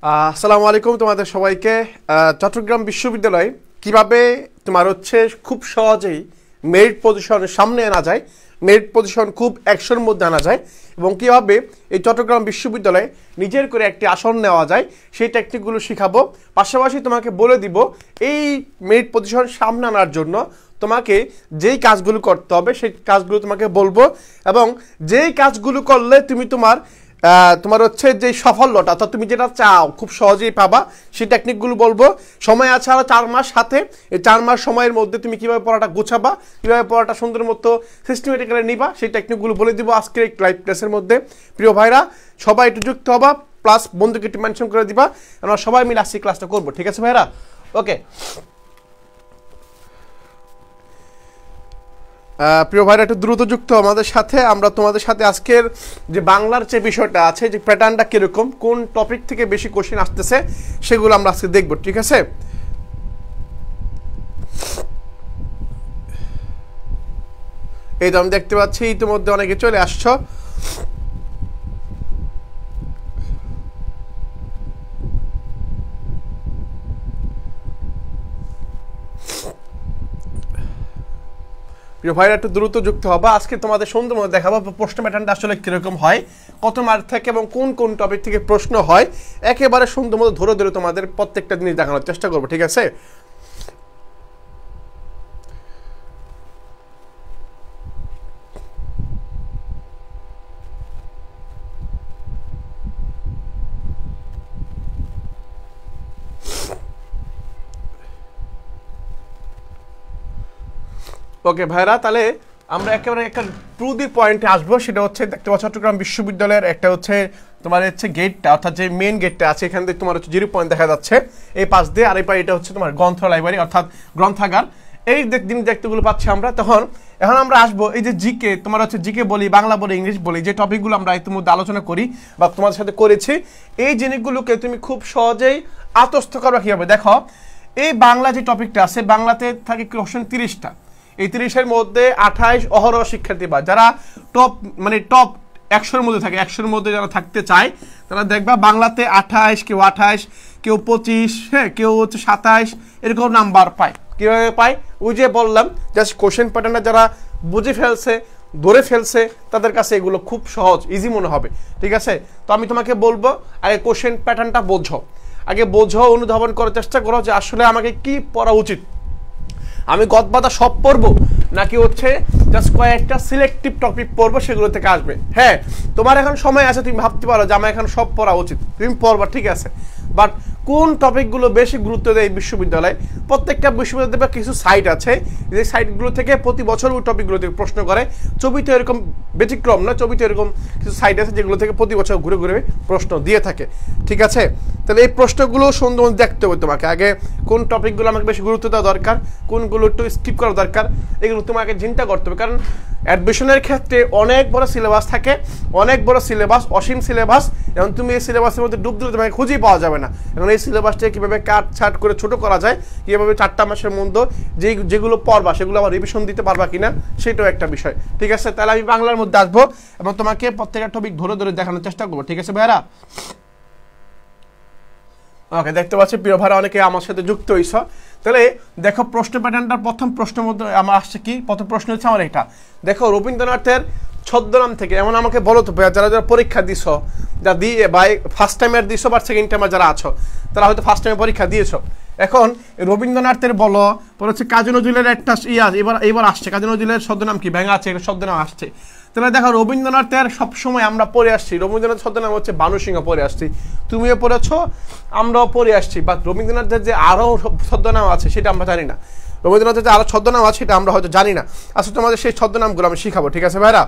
আসসালামু আলাইকুম তোমাদের সবাইকে। চট্টগ্রাম বিশ্ববিদ্যালয় কিভাবে তোমার হচ্ছে খুব সহজেই মেরিট পজিশনের সামনে আনা যায়, মেরিট পজিশন খুব একশোর মধ্যে আনা যায় এবং কীভাবে এই চট্টগ্রাম বিশ্ববিদ্যালয়ে নিজের করে একটি আসন নেওয়া যায় সেই টেকনিকগুলো শেখাবো। পাশাপাশি তোমাকে বলে দিব এই মেরিট পজিশন সামনে আনার জন্য তোমাকে যেই কাজগুলো করতে হবে সেই কাজগুলো তোমাকে বলবো এবং যেই কাজগুলো করলে তুমি তোমার হচ্ছে যে সাফল্যটা অর্থাৎ তুমি যেটা চাও খুব সহজেই পাবা সেই টেকনিকগুলো বলবো। সময় আছে আরও 4 মাস হাতে। এই 4 মাস সময়ের মধ্যে তুমি কীভাবে পড়াটা গোছাবা, কীভাবে পড়াটা সুন্দর মতো সিস্টেমেটিক্যালি নিবা সেই টেকনিকগুলো বলে দিব আজকের এই লাইভ ক্লাসের মধ্যে। প্রিয় ভাইরা সবাই একটু যুক্ত হবা, প্লাস বন্ধুকে একটু মেনশন করে দিবা, আমরা সবাই মিলে আজকে ক্লাসটা করবো। ঠিক আছে ভাইরা? ওকে প্রিয় ভাইরা একটু দ্রুত যুক্ত আমাদের সাথে। আমরা তোমাদের সাথে আজকের যে বাংলার যে বিষয়টা আছে, যে প্যাটার্নটা কীরকম, কোন টপিক থেকে বেশি কোশ্চেন আসতেছে সেগুলো আমরা আজকে দেখব। ঠিক আছে? এই তো আমি দেখতে পাচ্ছি ইতিমধ্যে অনেকে চলে আসছো। প্রিয় ভাইরা একটু দ্রুত যুক্ত হবা। আজকে তোমাদের সুন্দর মতো দেখাবো প্রশ্ন প্যাটার্নটা আসলে কীরকম হয়, কত মার্ক থেকে এবং কোন কোন টপিক থেকে প্রশ্ন হয়, একেবারে সুন্দর মতো ধরে ধরে তোমাদের প্রত্যেকটা জিনিস দেখানোর চেষ্টা করবো। ঠিক আছে? ওকে ভাইরা, তাহলে আমরা একেবারে একটা টু দি পয়েন্টে আসবো। সেটা হচ্ছে দেখতে পাচ্ছ চট্টগ্রাম বিশ্ববিদ্যালয়ের একটা হচ্ছে তোমার হচ্ছে গেটটা, অর্থাৎ যে মেন গেটটা আছে এখান থেকে তোমার হচ্ছে 0 পয়েন্ট দেখা যাচ্ছে এই পাশ দিয়ে, আর এই পাশে এটা হচ্ছে তোমার গ্রন্থ লাইব্রেরি অর্থাৎ গ্রন্থাগার। এই জিনিস দেখতেগুলো পাচ্ছি আমরা। এখন আমরা আসবো এই যে জিকে, তোমার হচ্ছে জিকে বলি, বাংলা বলি, ইংলিশ বলি, যে টপিকগুলো আমরা ইতিমধ্যে আলোচনা করি বা তোমাদের সাথে করেছি, এই জিনিসগুলোকে তুমি খুব সহজেই আত্মস্থ করবা কীভাবে। দেখো এই বাংলা যে টপিকটা আছে, বাংলাতে থাকে কোশ্চেন 30টা। এই 30-এর মধ্যে 28 অহরহ শিক্ষার্থী বা যারা টপ 100-এর মধ্যে থাকে, 100-এর মধ্যে যারা থাকতে চায় তারা দেখবা বাংলাতে 28, কেউ 28, কেউ 25, হ্যাঁ কেউ হচ্ছে 27 এরকম নাম্বার পায়। কীভাবে পায়? ওই যে বললাম, জাস্ট কোশ্চেন প্যাটার্নটা যারা বুঝে ফেলছে, ধরে ফেলছে, তাদের কাছে এগুলো খুব সহজ, ইজি মনে হবে। ঠিক আছে? তো আমি তোমাকে বলবো আগে কোশ্চেন প্যাটার্নটা বোঝো, অনুধাবন করার চেষ্টা করো যে আসলে আমাকে কি পড়া উচিত। আমি গদবাদা সব পড়বো নাকি হচ্ছে জাস্ট কয়েকটা সিলেক্টিভ টপিক পড়বো, সেগুলো থেকে আসবে। হ্যাঁ, তোমার এখন সময় আছে, তুমি ভাবতে পারো যে আমার এখন সব পড়া উচিত, তুমি পড়বা, ঠিক আছে, বাট কোন টপিকগুলো বেশি গুরুত্ব দেয় এই বিশ্ববিদ্যালয়ে? প্রত্যেকটা বিশ্ববিদ্যালয়ে কিছু সাইট আছে, যে সাইটগুলো থেকে প্রতি বছর ওই টপিকগুলো থেকে প্রশ্ন করে। চবিতে এরকম ব্যতিক্রম না, চবিতে এরকম কিছু সাইট আছে যেগুলো থেকে প্রতি বছর ঘুরে ঘুরে প্রশ্ন দিয়ে থাকে। ঠিক আছে? তাহলে এই প্রশ্নগুলো সুন্দর দেখতে হবে তোমাকে। আগে কোন টপিকগুলো আমাকে বেশি গুরুত্ব দেওয়া দরকার, কোনগুলো একটু স্কিপ করা দরকার, এগুলো তোমাকে চিন্তা করতে হবে। কারণ অ্যাডমিশনের ক্ষেত্রে অনেক বড় সিলেবাস থাকে, অনেক বড় সিলেবাস, অসীম সিলেবাস। এবং তুমি এই সিলেবাসের মধ্যে ডুব দিলে তোমাকে খুঁজেই পাওয়া যাবে না। এখন এই সিলেবাসটাকে কীভাবে কাটছাট করে ছোটো করা যায়, কীভাবে 4টা মাসের মধ্যে যেগুলো পড়বা সেগুলো আবার রিভিশন দিতে পারবা কিনা, সেটাও একটা বিষয়। ঠিক আছে? তাহলে আমি বাংলার মধ্যে আসবো এবং তোমাকে প্রত্যেকটা টপিক ধরে ধরে দেখানোর চেষ্টা করবো। ঠিক আছে ভাইরা? ওকে, দেখতে পাচ্ছি প্রিয় ভাইরা অনেকে আমার সাথে যুক্ত হইছ। তাহলে দেখো প্রশ্ন প্যাটার্নটার প্রথম প্রশ্নের মধ্যে আমার আসছে কি, প্রথম প্রশ্ন হচ্ছে আমার এটা। দেখো রবীন্দ্রনাথের ছদ্মনাম থেকে, এমন আমাকে বলো তো যারা যারা পরীক্ষা দিছ, যা দিয়ে বা ফার্স্ট টাইমের দিছো বা সেকেন্ড টাইমের যারা আছো, তারা হয়তো ফার্স্ট টাইমে পরীক্ষা দিয়েছো। এখন রবীন্দ্রনাথের বলো, পরে হচ্ছে কাজী নজরুলের একটা এবার আসছে, কাজী নজরুলের ছদ্মনাম কি ভেঙা আছে, এটা ছদ্মনাম আসছে। তাহলে দেখো রবীন্দ্রনাথের সবসময় আমরা পড়ে আসছি, রবীন্দ্রনাথ ছদ্মনাম হচ্ছে বানু সিংহ পড়ে আসছি, তুমিও পড়েছো, আমরাও পড়ে আসছি। বাট রবীন্দ্রনাথের যে আরও ছদ্মনাম আছে সেটা আমরা জানি না। রবীন্দ্রনাথের যে আরও ছদ্মনাম আছে সেটা আমরা হয়তো জানি না। আচ্ছা, তোমাদের সেই ছদ্মনামগুলো আমি শিখাবো। ঠিক আছে ভাইরা?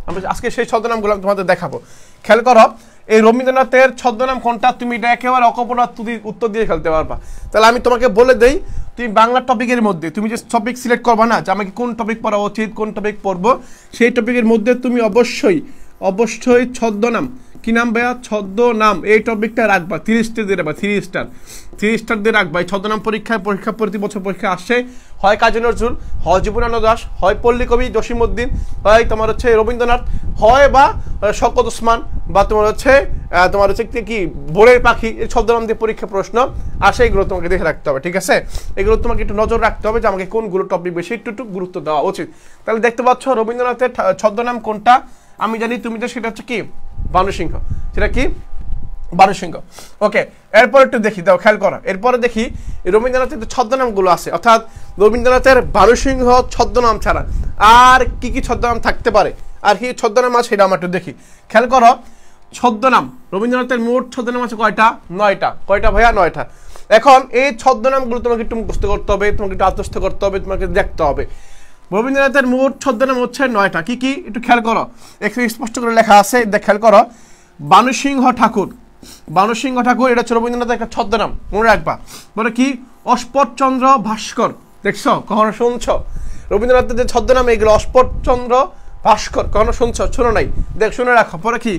আমি আজকে সেই ছদ্মনামগুলো আমি তোমাদের দেখাবো। খেয়াল করো, এই রবীন্দ্রনাথের ছদ্মনাম কোনটা, তুমি এটা একেবারে অকপট উত্তর দিয়ে ফেলতে পারবা। তাহলে আমি তোমাকে বলে দেই, তুমি বাংলা টপিকের মধ্যে তুমি যে টপিক সিলেক্ট করবা না, যে আমাকে কোন টপিক পড়া উচিত, কোন টপিক পড়বো, সেই টপিকের মধ্যে তুমি অবশ্যই ছদ্মনাম কি নাম ভাইয়া? ছদ্মনাম। এই টপিকটা রাখবা, 3 স্টার দিয়ে রাখবা, 3 স্টার দিয়ে রাখবা। এই ছদ্মনাম পরীক্ষা প্রতি বছর পরীক্ষা আসছে, হয় কাজী নজরুল, হয় জীবনানন্দ দাশ, হয় পল্লী কবি জসিমউদ্দিন, হয় তোমার হচ্ছে রবীন্দ্রনাথ, হয় বা শওকত ওসমান, বা তোমার হচ্ছে কি ভোরের পাখি। এই ছদ্মনাম দিয়ে পরীক্ষা প্রশ্ন আসে, এগুলো তোমাকে দেখে রাখতে হবে, ঠিক আছে? এগুলো তোমাকে একটু নজর রাখতে হবে যে আমাকে কোনগুলো টপিক বেশি একটু গুরুত্ব দেওয়া উচিত। তাহলে দেখতে পাচ্ছ রবীন্দ্রনাথের ছদ্মনাম কোনটা? আমি জানি, তুমি তো সেটা হচ্ছে কি ভানুসিংহ। সেটা কি? ভানুসিংহ। ওকে, এরপর একটু দেখি, দাও খেয়াল করো। এরপরে দেখি রবীন্দ্রনাথের যে ছদ্মনামগুলো আছে, অর্থাৎ রবীন্দ্রনাথের ভানুসিংহ ছদ্মনাম ছাড়া আর কি কি ছদ্মনাম থাকতে পারে, আর কি ছদ্মনাম আছে সেটা আমরা একটু দেখি। খেয়াল করো, ছদ্মনাম রবীন্দ্রনাথের মোট ছদ্মনাম আছে কয়টা? 9টা। কয়টা ভাইয়া? 9টা। এখন এই ছদ্মনামগুলো তোমাকে একটু মুখস্থ করতে হবে, তোমাকে একটু আত্মস্থ করতে হবে, তোমাকে দেখতে হবে। রবীন্দ্রনাথের মোট ছদ্মনাম হচ্ছে 9টা। কি কি একটু খেয়াল করো, একটু স্পষ্ট করে লেখা আছে, খেয়াল করো। ভানুসিংহ ঠাকুর, ভানুসিংহ ঠাকুর এটা হচ্ছে রবীন্দ্রনাথের একটা ছদ্মনাম, মনে রাখবা। বলে কি? অস্পটচন্দ্র ভাস্কর। দেখছো? কখনো শুনছো রবীন্দ্রনাথের যে ছদ্মনাম এগুলো? অস্পটচন্দ্র ভাস্কর। কখনো শুনছো? শোনো নাই? শুনে রাখো। পরে কি?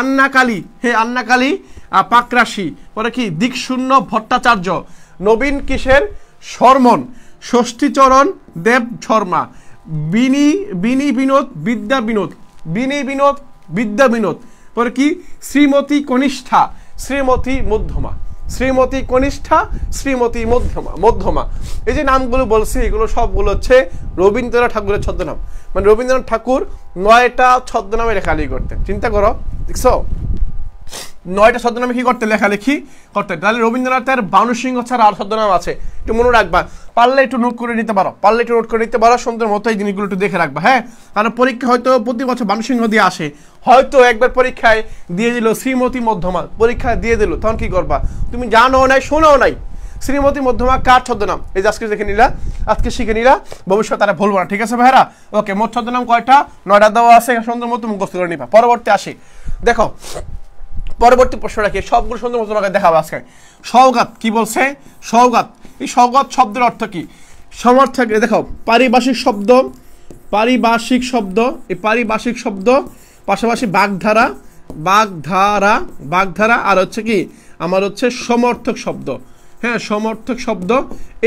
আন্নাকালী, হে আন্নাকালী পাকরাশি। পরে কি? দিকশূন্য ভট্টাচার্য, নবীন কিসের শর্মন, ষষ্ঠীচরণ দেব শর্মা, বিনি বিনোদ বিদ্যা বিনোদ, বিদ্যা বিনোদ। পরে কি? শ্রীমতী কনিষ্ঠা, শ্রীমতী মধ্যমা, শ্রীমতী কনিষ্ঠা, শ্রীমতী মধ্যমা। এই যে নামগুলো বলছি এগুলো সবগুলো হচ্ছে রবীন্দ্রনাথ ঠাকুরের ছদ্মনাম। মানে রবীন্দ্রনাথ ঠাকুর 9টা ছদ্মনামে লেখালেখি করতেন। চিন্তা করো, দেখছো? 9টা ছদ্মনামে কি করতে? লেখালেখি করতে। তাহলে রবীন্দ্রনাথের ভানুসিংহ ছাড়া আর ছদ্মনাম আছে, একটু মনে রাখবা। পারলে একটু নোট করে নিতে পারো, সুন্দর মতো এই জিনিসগুলো একটু দেখে রাখবা, হ্যাঁ? কারণ পরীক্ষা হয়তো প্রতি বছর ভানুসিংহ দিয়ে আসে, হয়তো একবার পরীক্ষায় দিয়ে দিল শ্রীমতী মধ্যমা, পরীক্ষায় দিয়ে দিল, তখন কি করবা? তুমি জানো নাই, শোনো নাই। শ্রীমতী মধ্যমা কার ছদ্মনাম? এই যে আজকে দেখে নিলা, আজকে শিখে নিলা, ভবিষ্যৎ তারা ভুলবো না, ঠিক আছে ভাইরা? ওকে, মোট ছদ্মনাম কয়টা? 9টা দেওয়া আছে, সুন্দর মতো মুখস্থ করে নিবা। পরবর্তী আসি, দেখো পরবর্তী প্রশ্নটা কি, সবগুলো সুন্দর মতো তোমাকে দেখাবো আজকে। সওগাত কি বলছে? সওগাত, এই সওগাত শব্দের অর্থ কি? সমর্থক, দেখো পারিভাষিক শব্দ, পারিভাষিক শব্দ, এই পারিভাষিক শব্দ, পাশাপাশি বাগধারা, বাগধারা, বাগধারা, আর হচ্ছে কি আমার হচ্ছে সমর্থক শব্দ, হ্যাঁ সমর্থক শব্দ।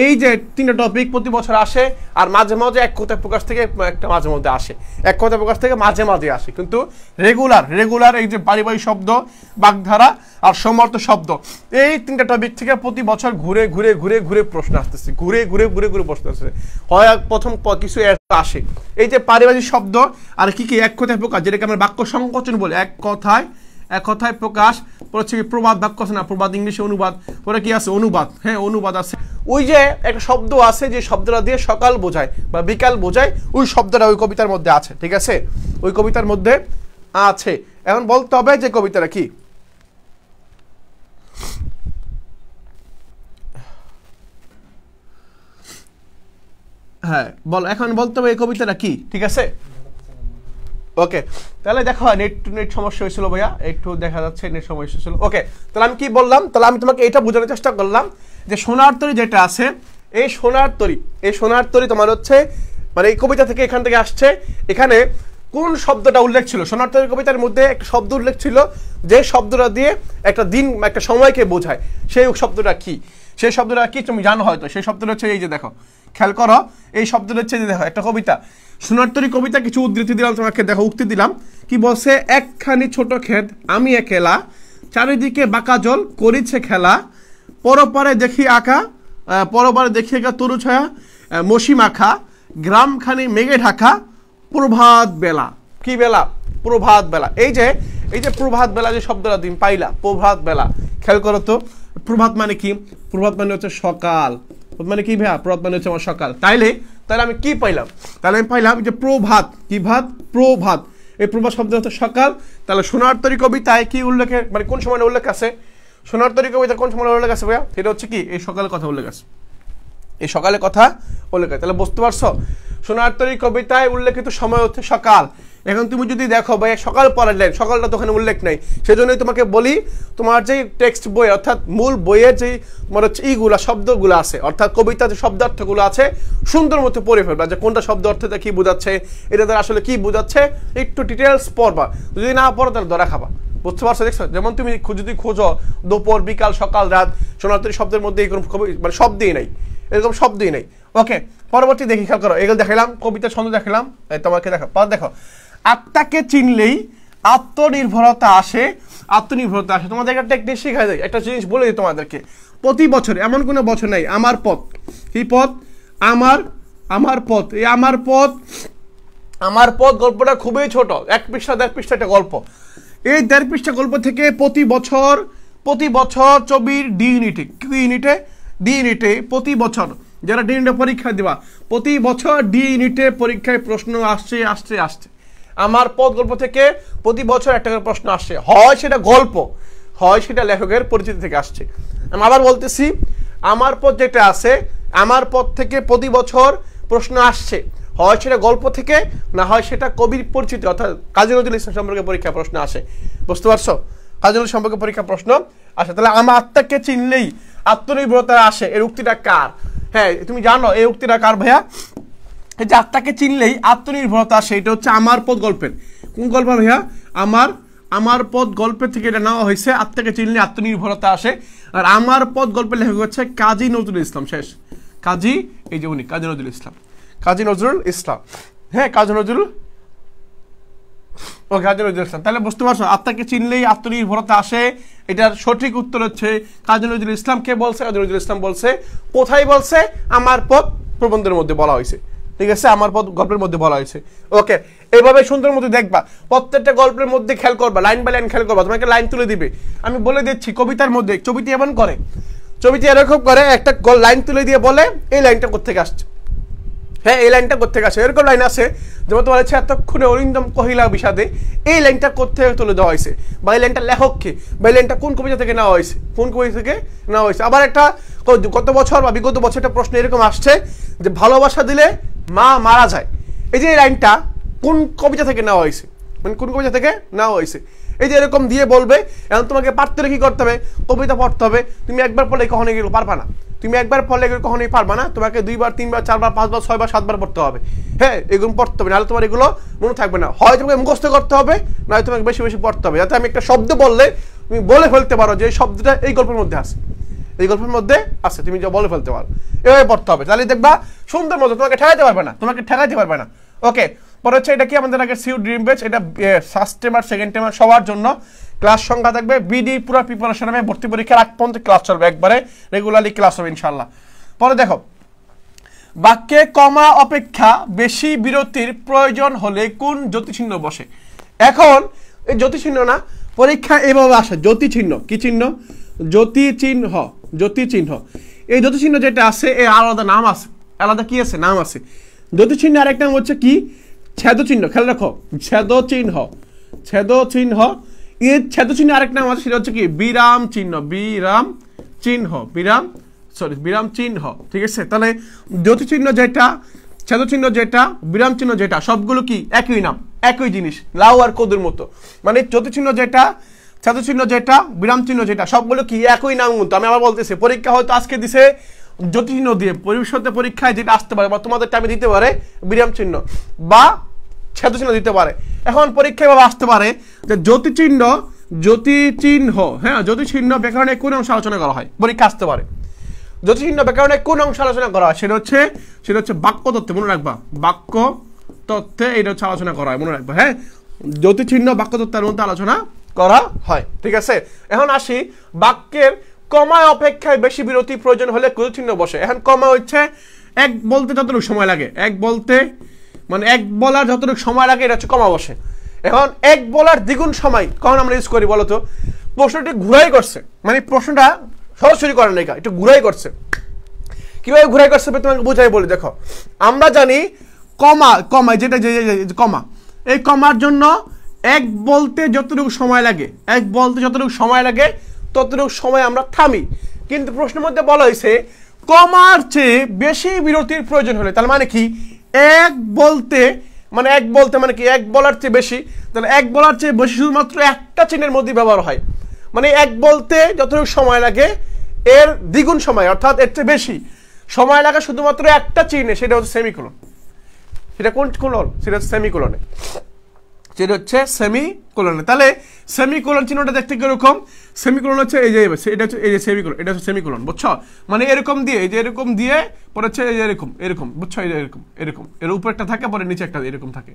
এই যে 3টা টপিক প্রতি বছর আসে, আর মাঝে মাঝে এক কথা প্রকাশ থেকে একটা মাঝে মধ্যে আসে, এক কথা প্রকাশ থেকে মাঝে মাঝে আসে, কিন্তু রেগুলার এই যে পারিবারিক শব্দ, বাগধারা আর সমর্থক শব্দ, এই 3টা টপিক থেকে প্রতি বছর ঘুরে ঘুরে ঘুরে ঘুরে প্রশ্ন আসতেছে, ঘুরে ঘুরে ঘুরে ঘুরে প্রশ্ন আসছে। হয় প্রথম কিছু আসে এই যে পারিবারিক শব্দ, আর কি কি এক কথায় প্রকাশ, যেটাকে আমরা বাক্য সংকোচন বলি, এক কথায় প্রকাশ। হচ্ছে কি প্রবাদ বাক্য আছে না, প্রবাদ ইংলিশে অনুবাদ, ওরা কি আছে? অনুবাদ, হ্যাঁ অনুবাদ আছে। ওই যে একটা শব্দ আছে যে শব্দটা দিয়ে সকাল বোঝায় বা বিকাল বোঝায়, ওই শব্দটা ওই কবিতার মধ্যে আছে, ঠিক আছে? ওই কবিতার মধ্যে আছে। এখন বলতে হবে যে কবিতাটা কি। হ্যাঁ বল, এখন বলতে হবে এই কবিতাটা কি, ঠিক আছে? ওকে, তাহলে দেখো নেট সমস্যা হয়েছিল ভাইয়া, একটু দেখা যাচ্ছে নেট সমস্যা হয়েছিল। ওকে, তাহলে আমি কি বললাম? তাহলে আমি তোমাকে এটা বোঝানোর চেষ্টা করলাম যে সোনার তরী যেটা আছে, এই সোনার তরী তোমার হচ্ছে মানে এই কবিতা থেকে এখান থেকে আসছে। এখানে কোন শব্দটা উল্লেখ ছিল? সোনার তরী কবিতার মধ্যে একটা শব্দ উল্লেখ ছিল, যে শব্দটা দিয়ে একটা দিন একটা সময়কে বোঝায়। সেই শব্দটা কি? সেই শব্দটা কি তুমি জানো হয়তো। সেই শব্দটা হচ্ছে এই যে দেখো, খেয়াল করো, এই শব্দটা হচ্ছে যে দেখো একটা কবিতা, সোনার তরী কবিতা, কিছু উদ্ধৃতি দিলাম তোমাকে, দেখো উক্তি দিলাম। কি বলছে? একখানি ছোট ক্ষেত আমি একেলা, চারিদিকে বাঁকা জল করিছে খেলা, পরপারে দেখি আঁকা, পরপারে দেখি আঁকা তরু ছায়া মসি মাখা, গ্রামখানি মেঘে ঢাকা, প্রভাত বেলা। কি বেলা? প্রভাত বেলা। এই যে প্রভাত বেলা যে শব্দটা তুমি পাইলা, প্রভাত বেলা, খেয়াল করো তো। প্রভাত মানে কি? প্রভাত মানে হচ্ছে সকাল, মানে কি ভাইয়া? প্রভাত মানে হচ্ছে আমার সকাল। তাহলে আমি কি পাইলাম? তাহলে আমি পাইলাম যে প্রভাত, কি ভাত? প্রভাত। এই প্রভাত শব্দ হচ্ছে সকাল। তাহলে সোনার তরী কবিতায় কি উল্লেখে, মানে কোন সময় উল্লেখ আছে? সোনার তরী কবিতা কোন সময় উল্লেখ আছে ভাইয়া? সেটা হচ্ছে কি এই সকালের কথা উল্লেখ আছে, এই সকালের কথা উল্লেখ আছে। তাহলে বুঝতে পারছো, সোনার তরী কবিতায় উল্লেখিত সময় হচ্ছে সকাল। এখন তুমি যদি দেখো ভাই সকাল পড়ার লাইন, সকালটা তো ওখানে উল্লেখ নেই, সেজন্যই তোমাকে বলি তোমার যে টেক্সট বই অর্থাৎ মূল বইয়ের যে তোমার হচ্ছে এইগুলা শব্দগুলো আছে, অর্থাৎ কবিতার যে শব্দার্থগুলো আছে সুন্দর মতো পড়ে ফেলবা, যে কোনটা শব্দ অর্থটা কি বোঝাচ্ছে, এটা দ্বারা আসলে কি বোঝাচ্ছে, একটু ডিটেলস পড়বা। যদি না পড়ো তাহলে ধরা খাবা, বুঝতে পারছো? দেখছো, যেমন তুমি যদি খোঁজো দুপুর, বিকাল, সকাল, রাত, সনাতনী শব্দের মধ্যে এরকম মানে শব্দই নাই, এরকম শব্দই নাই। ওকে, পরবর্তী দেখি, খেয়াল করো, এগুলো দেখালাম, কবিতা ছন্দ দেখালাম, তোমাকে দেখো পর দেখো, আত্মাকে চিনলেই আত্মনির্ভরতা আসে, আত্মনির্ভরতা আসে। তোমাদের একটা টেকনিক শেখা যায়, একটা জিনিস বলে দিই তোমাদেরকে, প্রতি বছর এমন কোনো বছর নাই, আমার পথ, কি পথ, আমার পথ, এই আমার পথ গল্পটা খুবই ছোট, 1 পৃষ্ঠা 1.5 পৃষ্ঠা একটা গল্প। এই 1.5 পৃষ্ঠা গল্প থেকে প্রতি বছর ছবির ডি ইউনিটে প্রতি বছর যারা ডি ইউনিটে পরীক্ষা দেওয়া, প্রতি বছর ডি ইউনিটে পরীক্ষায় প্রশ্ন আসছে। আমার পথ গল্প থেকে প্রতি বছর একটা করে প্রশ্ন আসছে, হয় সেটা গল্প, হয় সেটা লেখকের পরিচিতি থেকে আসছে। আমি আবার বলতেছি, আমার পথ যেটা আছে, আমার পথ থেকে প্রতি বছর প্রশ্ন আসছে, হয় সেটা গল্প থেকে, না হয় সেটা কবির পরিচিতি, অর্থাৎ কাজী নজরুল ইসলাম সম্পর্কে পরীক্ষা প্রশ্ন আসে। বুঝতে পারছো? কাজী নজরুল সম্পর্কে পরীক্ষা প্রশ্ন আসে। তাহলে আমার আত্মাকে চিনলেই আত্মনির্ভরতা আসে, এই উক্তিটা কার? হ্যাঁ, তুমি জানো এই উক্তিটা কার ভাইয়া? এই যে আত্মাকে চিনলেই আত্মনির্ভরতা আসে, এটা হচ্ছে আমার পথ গল্পের। কোন গল্প ভাইয়া? আমার পথ গল্পের থেকে এটা নেওয়া হয়েছে, আত্মাকে চিনলে আত্মনির্ভরতা আসে। আর আমার পথ গল্পের লেখক হচ্ছে কাজী নজরুল ইসলাম। শেষ, কাজী, এই যে উনি কাজী নজরুল ইসলাম, হ্যাঁ, কাজী নজরুল ইসলাম। তাহলে বুঝতে পারছো, আত্মাকে চিনলেই আত্মনির্ভরতা আসে, এটার সঠিক উত্তর হচ্ছে কাজী নজরুল ইসলাম। কে বলছে? কাজী নজরুল ইসলাম বলছে। কোথায় বলছে? আমার পথ প্রবন্ধের মধ্যে বলা হয়েছে, ঠিক আছে, আমার পথ গল্পের মধ্যে বলা হয়েছে। ওকে, এইভাবে সুন্দর মতো দেখবা, প্রত্যেকটা গল্পের মধ্যে খেয়াল করবা, লাইন বাই লাইন খেয়াল করবা, তোমাকে লাইন তুলে দিবে। আমি বলে দিচ্ছি, কবিতার মধ্যে ছবিটি এমন করে, ছবিটি এরকম করে, একটা লাইন তুলে দিয়ে বলে এই লাইনটা কোত্থেকে আসছে, হ্যাঁ, এই লাইনটা কোত্থেকে আসে, এরকম লাইন আছে। যেমন তোমার হচ্ছে এতক্ষণে অরিন্দম কহিলা বিষাদে, এই লাইনটা কোত্থেকে তুলে দেওয়া হয়েছে, বা এই লাইনটা লেখককে, বা এই লাইনটা কোন কবিতা থেকে নেওয়া হয়েছে, আবার একটা গত বছর বা বিগত বছর একটা প্রশ্ন এরকম আসছে যে ভালোবাসা দিলে মা মারা যায়, এই যে এই লাইনটা কোন কবিতা থেকে নেওয়া হয়েছে, মানে কোন কবিতা থেকে নেওয়া হয়েছে, এই যে এরকম দিয়ে বলবে। এখন তোমাকে পারতে কি করতে হবে? কবিতা পড়তে হবে। তুমি একবার পড়লে কখনো এগুলো পারবা না, কখনোই পারবা না, তোমাকে 2 বার 3 বার 4 বার 5 বার 6 বার 7 বার পড়তে হবে। হ্যাঁ, এগুলো পড়তে হবে, নাহলে তোমার এগুলো মনে থাকবে না। হয় তোমাকে মুখস্থ করতে হবে, নয় তোমাকে বেশি বেশি পড়তে হবে, যাতে আমি একটা শব্দ বললে তুমি বলে ফেলতে পারো যে এই শব্দটা এই গল্পের মধ্যে আছে, তুমি যা বলে ফেলতে পারো। এভাবে পড়তে হবে, তাহলে দেখবা সুন্দর মতো, তোমাকে ঠেকাইতে পারবে না। ওকে, পরে হচ্ছে এটা কি আমাদের আগে সিউ ড্রিম ব্যাচ, এটা ফার্স্ট টাইমার সেকেন্ড টাইমার সবার জন্য ক্লাস সংখ্যা থাকবে। বিডি পুরো প্রিপারেশন হবে, ভর্তি পরীক্ষার আগ পর্যন্ত ক্লাস চলবে, একবারে রেগুলারলি ক্লাস হবে ইনশাআল্লাহ। পরে দেখো, বাক্যে কমা অপেক্ষা বেশি বিরতির প্রয়োজন হলে কোন জ্যোতিচিহ্ন বসে? এখন এই জ্যোতিচিহ্ন না, পরীক্ষা এভাবে আসে, জ্যোতিচিহ্ন, কি চিহ্ন? জ্যোতিচিহ্ন। এই জ্যোতিচিহ্ন যেটা আছে এর আলাদা নাম আছে, আলাদা কি আছে? নাম আছে। জ্যোতিচিহ্ন আরেক নাম হচ্ছে কি? ছেদচিহ্ন। খেয়াল রাখো, ছেদচিহ্ন। এর ছেদচিহ্ন আরেক নাম আছে, সেটা হচ্ছে কি? বিরাম চিহ্ন। ঠিক আছে? তাহলে জ্যোতিচিহ্ন যেটা, ছেদচিহ্ন যেটা, বিরাম চিহ্ন যেটা, সবগুলো কি একই নাম, একই জিনিস, লাউ আর কদুর মতো। মানে জ্যোতিচিহ্ন যেটা, ছেদচিহ্ন যেটা, বিরাম চিহ্ন যেটা, সবগুলো কি একই নাম মতো। আমি আবার বলতেছি, পরীক্ষা হয়তো আজকে দিছে জ্যোতিচিহ্ন দিয়ে, ভবিষ্যতে পরীক্ষায় যেটা আসতে পারে বা তোমাদের টাইমে দিতে পারে বিরাম চিহ্ন বা ছেদচিহ্ন দিতে পারে। এখন পরীক্ষায় ভাবে আসতে পারে যে জ্যোতিচিহ্ন, হ্যাঁ, জ্যোতিচিহ্ন ব্যাকরণে কোন অংশ আলোচনা করা হয়, পরীক্ষা আসতে পারে। জ্যোতিচিহ্ন ব্যাকরণে কোন অংশ আলোচনা করা হয়? সেটা হচ্ছে বাক্য তত্ত্বে, মনে রাখবা, বাক্য তত্ত্বে এটা হচ্ছে আলোচনা করা হয়, মনে রাখবা। হ্যাঁ, জ্যোতিচিহ্ন বাক্য তত্ত্বের মধ্যে আলোচনা করা হয়, ঠিক আছে? এখন আসি, বাক্যের কমা অপেক্ষায় বেশি বিরতি প্রয়োজন হলে কোন চিহ্ন বসে? এখন কমা হচ্ছে এক বলতে যতটুকু সময় লাগে, এক বলার যতটুকু সময় লাগে, এটা হচ্ছে কমা বসে। এখন এক বলার দ্বিগুণ সময় কখন আমরা ইউজ করি বলতো? প্রশ্নটি ঘুরাই করছে, মানে প্রশ্নটা সরাসরি করে না, একটু ঘুরাই করছে। কিভাবে ঘুরাই করছে তোমাকে বুঝাই বলি। দেখো, আমরা জানি কমা যেটা কমা, এই কমার জন্য এক বলতে যতটুকু সময় লাগে, ততটুকু সময় আমরা থামি। কিন্তু প্রশ্নের মধ্যে বলা হয়েছে কমার চেয়ে বেশি বিরতির প্রয়োজন হলে, তার মানে কি? এক বলতে মানে কি? এক বলার চেয়ে বেশি, তাহলে এক বলার চেয়ে বেশি শুধুমাত্র একটা চিহ্নের মধ্যে ব্যবহার হয়। মানে এক বলতে যতটুকু সময় লাগে এর দ্বিগুণ সময়, অর্থাৎ এর চেয়ে বেশি সময় লাগে শুধুমাত্র একটা চিহ্নে, সেটা হচ্ছে সেমিকোলন। সেটা কোন কোলন? সেটা হচ্ছে সেমিকোলনে। যেটা হচ্ছে সেমিকোলন। তাহলে সেমিকোলন চিহ্নটা দেখতে কিরকম, সেমিকোলন হচ্ছে এই যে এটা হচ্ছে এই যে সেমিকোলন, এটা হচ্ছে সেমিকোলন, বুঝছো? মানে এরকম দিয়ে, এই যে এরকম দিয়ে পরে হচ্ছে এই যে এরকম এরকম, বুঝছো? এই যে এরকম এরকম, এর উপরে একটা থাকে, পরে নিচে একটা এরকম থাকে,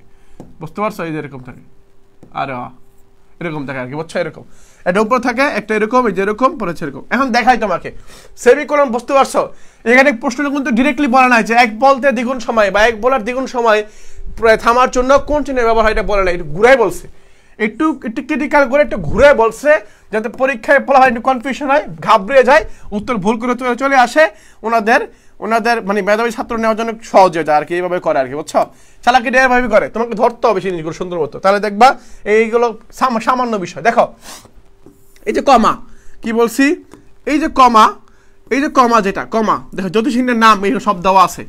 বুঝতে পারছো? এই যে এরকম থাকে, আর এরকম থাকে আর কি, বুঝছো? এরকম একটা উপরে থাকে, একটা এরকম, এই যে এরকম, পরে হচ্ছে এরকম। এখন দেখাই তোমাকে সেমিকোলন, বুঝতে পারছো? এখানে প্রশ্নটা কিন্তু ডিরেক্টলি বলা নাই যে এক বলতে দ্বিগুণ সময় বা এক বলার দ্বিগুণ সময় থামার জন্য কোন চিহ্নের ব্যবহার হয়, এটা বলে নাই, একটু ঘুরাই বলছে, একটু একটু ক্রিটিক্যাল করে একটু ঘুরে বলছে, যাতে পরীক্ষায় ফলাফল একটু কনফিউশন হয়, ঘাবড়ে যায়, উত্তর ভুল করে চলে আসে, ওনাদের মানে মেধাবী ছাত্র নেওয়ার জন্য সহজ হয়ে যায় আর কি, এইভাবে করে আর কি, বুঝছো? চালাকি এভাবে করে, তোমাকে ধরতে হবে সেই জিনিসগুলো সুন্দর মতো, তাহলে দেখবা এইগুলো সামান্য বিষয়। দেখো এই যে কমা, কি বলছি, এই যে কমা, এই যে কমা, যেটা কমা, দেখো জ্যোতিষিনের নাম এই সব দেওয়া আছে